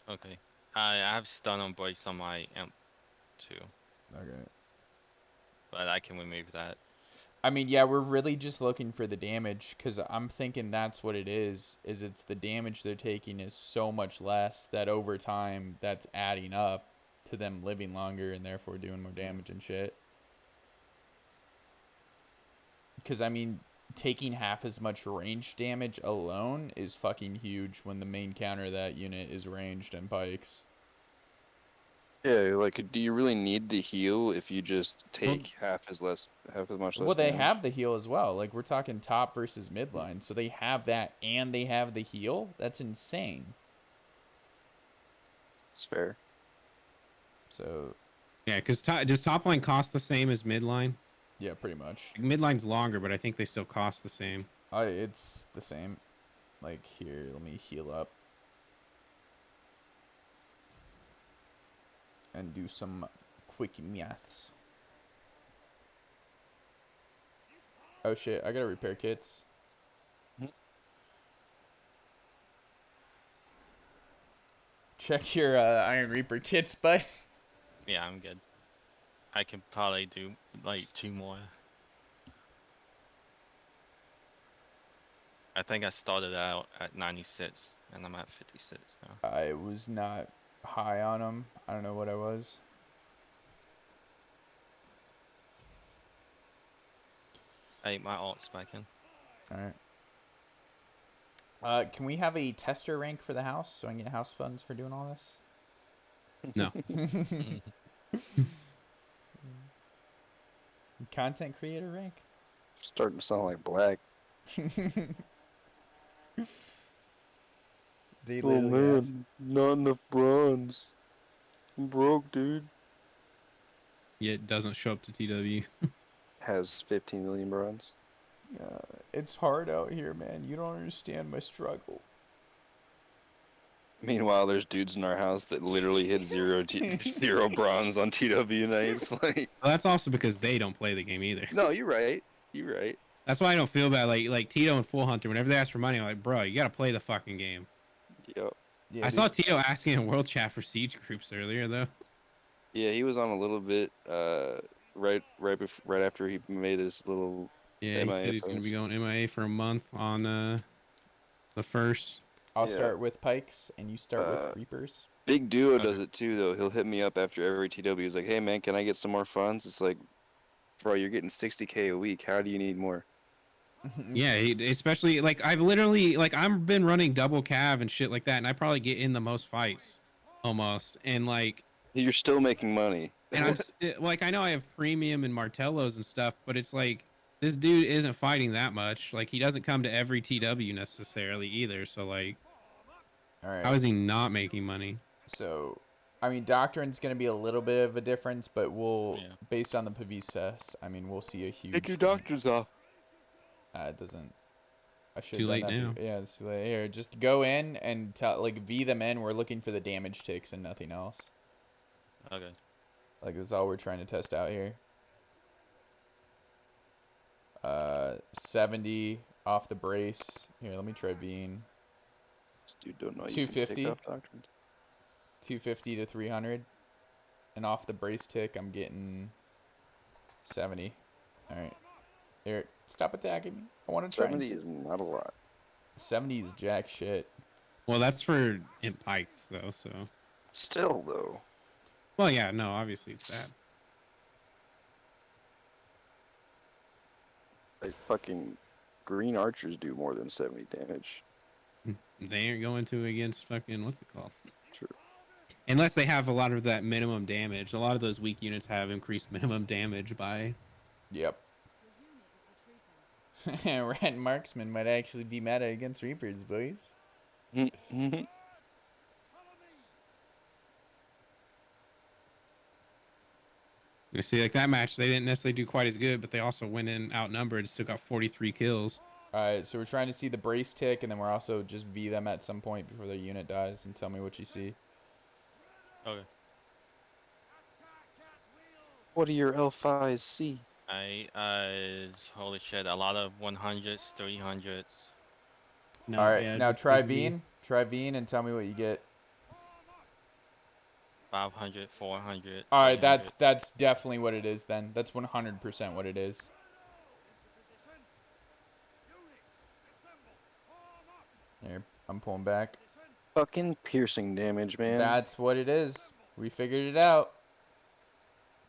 Okay. I have stun on brace on my imp too, Okay. but I can remove that. I mean, yeah, we're really just looking for the damage because I'm thinking that's what it is it's the damage they're taking is so much less that over time that's adding up to them living longer and therefore doing more damage and shit. Because, I mean, taking half as much range damage alone is fucking huge when the main counter of that unit is ranged and pikes. Yeah, like, do you really need the heal if you just take half as much less Well, they damage? have the heal as well. Like, we're talking top versus midline. So they have that and they have the heal? That's insane. It's fair. So, Yeah, because does top line cost the same as midline? yeah, pretty much. Midline's longer, but I think they still cost the same. It's the same. Like, here, let me heal up. And do some quick maths. Oh shit, I gotta repair kits. Check your Iron Reaper kits, bud. Yeah, I'm good. I can probably do like 2 more. I think I started out at 96 and I'm at 56 now. I was not high on them. I don't know what I was. I ate my alts back in. Alright. Can we have a tester rank for the house so I can get house funds for doing all this? No. Content creator rank? Starting to sound like black. They Oh literally have. man, not enough bronze. I'm broke, dude. Yeah, it doesn't show up to TW. Has 15 million bronze. It's hard out here, man. You don't understand my struggle. Meanwhile, there's dudes in our house that literally hit zero bronze on TW nights. Like, Well, that's also because they don't play the game either. no, you're right. You're right. That's why I don't feel bad. Like Tito and Full Hunter, whenever they ask for money, I'm like, bro, you gotta play the fucking game. Yep. Yeah, I dude. saw Tito asking in world chat for siege groups earlier though. Yeah, he was on a little bit. Right after he made his little. Yeah, he MIA said he's gonna post. be going MIA for a month on the first. I'll Yeah. start with pikes and you start with reapers. Big Duo Okay. does it too, though. He'll hit me up after every TW. He's like, "Hey man, can I get some more funds?" It's like, bro, you're getting 60K a week. How do you need more? Yeah, especially like I've literally like I've been running double cav and shit like that, and I probably get in the most fights, almost. And like, You're still making money. and I'm like, I know I have premium and Martellos and stuff, but it's like this dude isn't fighting that much. Like he doesn't come to every TW necessarily either. So like, Alright. how is he not making money? So, I mean, Doctrine's going to be a little bit of a difference, but we'll, Yeah. based on the Pavis test, I mean, we'll see a huge. Take your thing. doctors off. It doesn't. I should Too have late done that. now. Yeah, it's too late. Here, just go in and tell, like, V them in. We're looking for the damage ticks and nothing else. Okay. Like, that's all we're trying to test out here. 70 off the brace. Here, let me try being This dude don't know you can 250. take off doctrines. 250 to 300. And off the brace tick, I'm getting 70. Alright. Here, stop attacking me. I want to try 70 is not a lot. 70 is jack shit. Well, that's for imp pikes though. So, Still though. well, yeah, no, obviously it's that. Like fucking green archers do more than 70 damage. They ain't going to against fucking what's it called? True. Unless they have a lot of that minimum damage. A lot of those weak units have increased minimum damage by Yep. Rat Marksman might actually be meta against Reapers, boys. Mhm. You see, like that match, they didn't necessarily do quite as good, but they also went in outnumbered and still got 43 kills. Alright, so we're trying to see the brace tick, and then we're also just V them at some point before their unit dies, and tell me what you see. Okay. What do your L5s see? Holy shit, a lot of 100s, 300s, No, Alright, yeah, now just try V. V'ing. Try V'ing and tell me what you get. 500, 400, Alright, 300. that's definitely what it is then. That's 100% what it is. Here, I'm pulling back. Fucking piercing damage, man. That's what it is. We figured it out.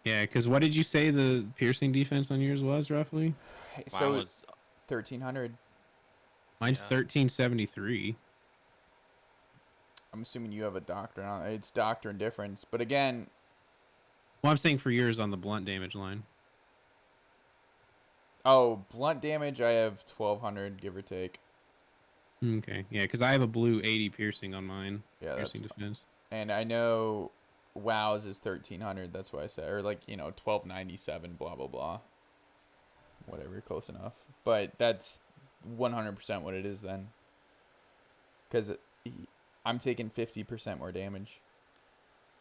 Yeah, because what did you say the piercing defense on yours was roughly? Mine So was, 1300. Mine's yeah. 1373. I'm assuming you have a doctrine on it. It's doctrine difference, but again, Well, I'm saying for yours on the blunt damage line. oh, blunt damage. I have 1200, give or take. Okay, yeah, because I have a blue 80 piercing on mine. Yeah, that's Piercing defense. and I know WoW's is 1300. That's why I said, or like 1297. Blah blah blah. Whatever, close enough. But that's 100% what it is then, because I'm taking 50% more damage.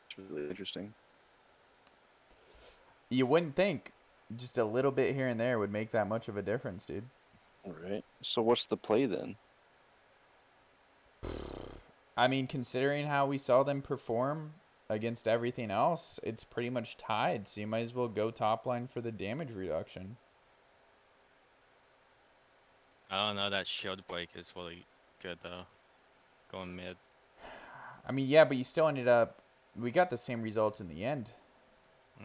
It's really interesting. You wouldn't think just a little bit here and there would make that much of a difference, dude. All right. So what's the play then? I mean, considering how we saw them perform against everything else, it's pretty much tied. So you might as well go top line for the damage reduction. I don't know, that shield break is really good though. Going mid. I mean, yeah, but you still ended up. We got the same results in the end.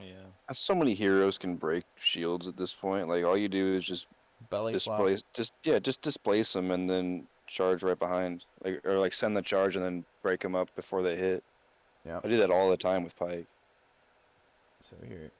Yeah. So many heroes can break shields at this point. Like all you do is just Belly flop. just displace them and then charge right behind. Like send the charge and then break them up before they hit. Yep. I do that all the time with Pike. So here,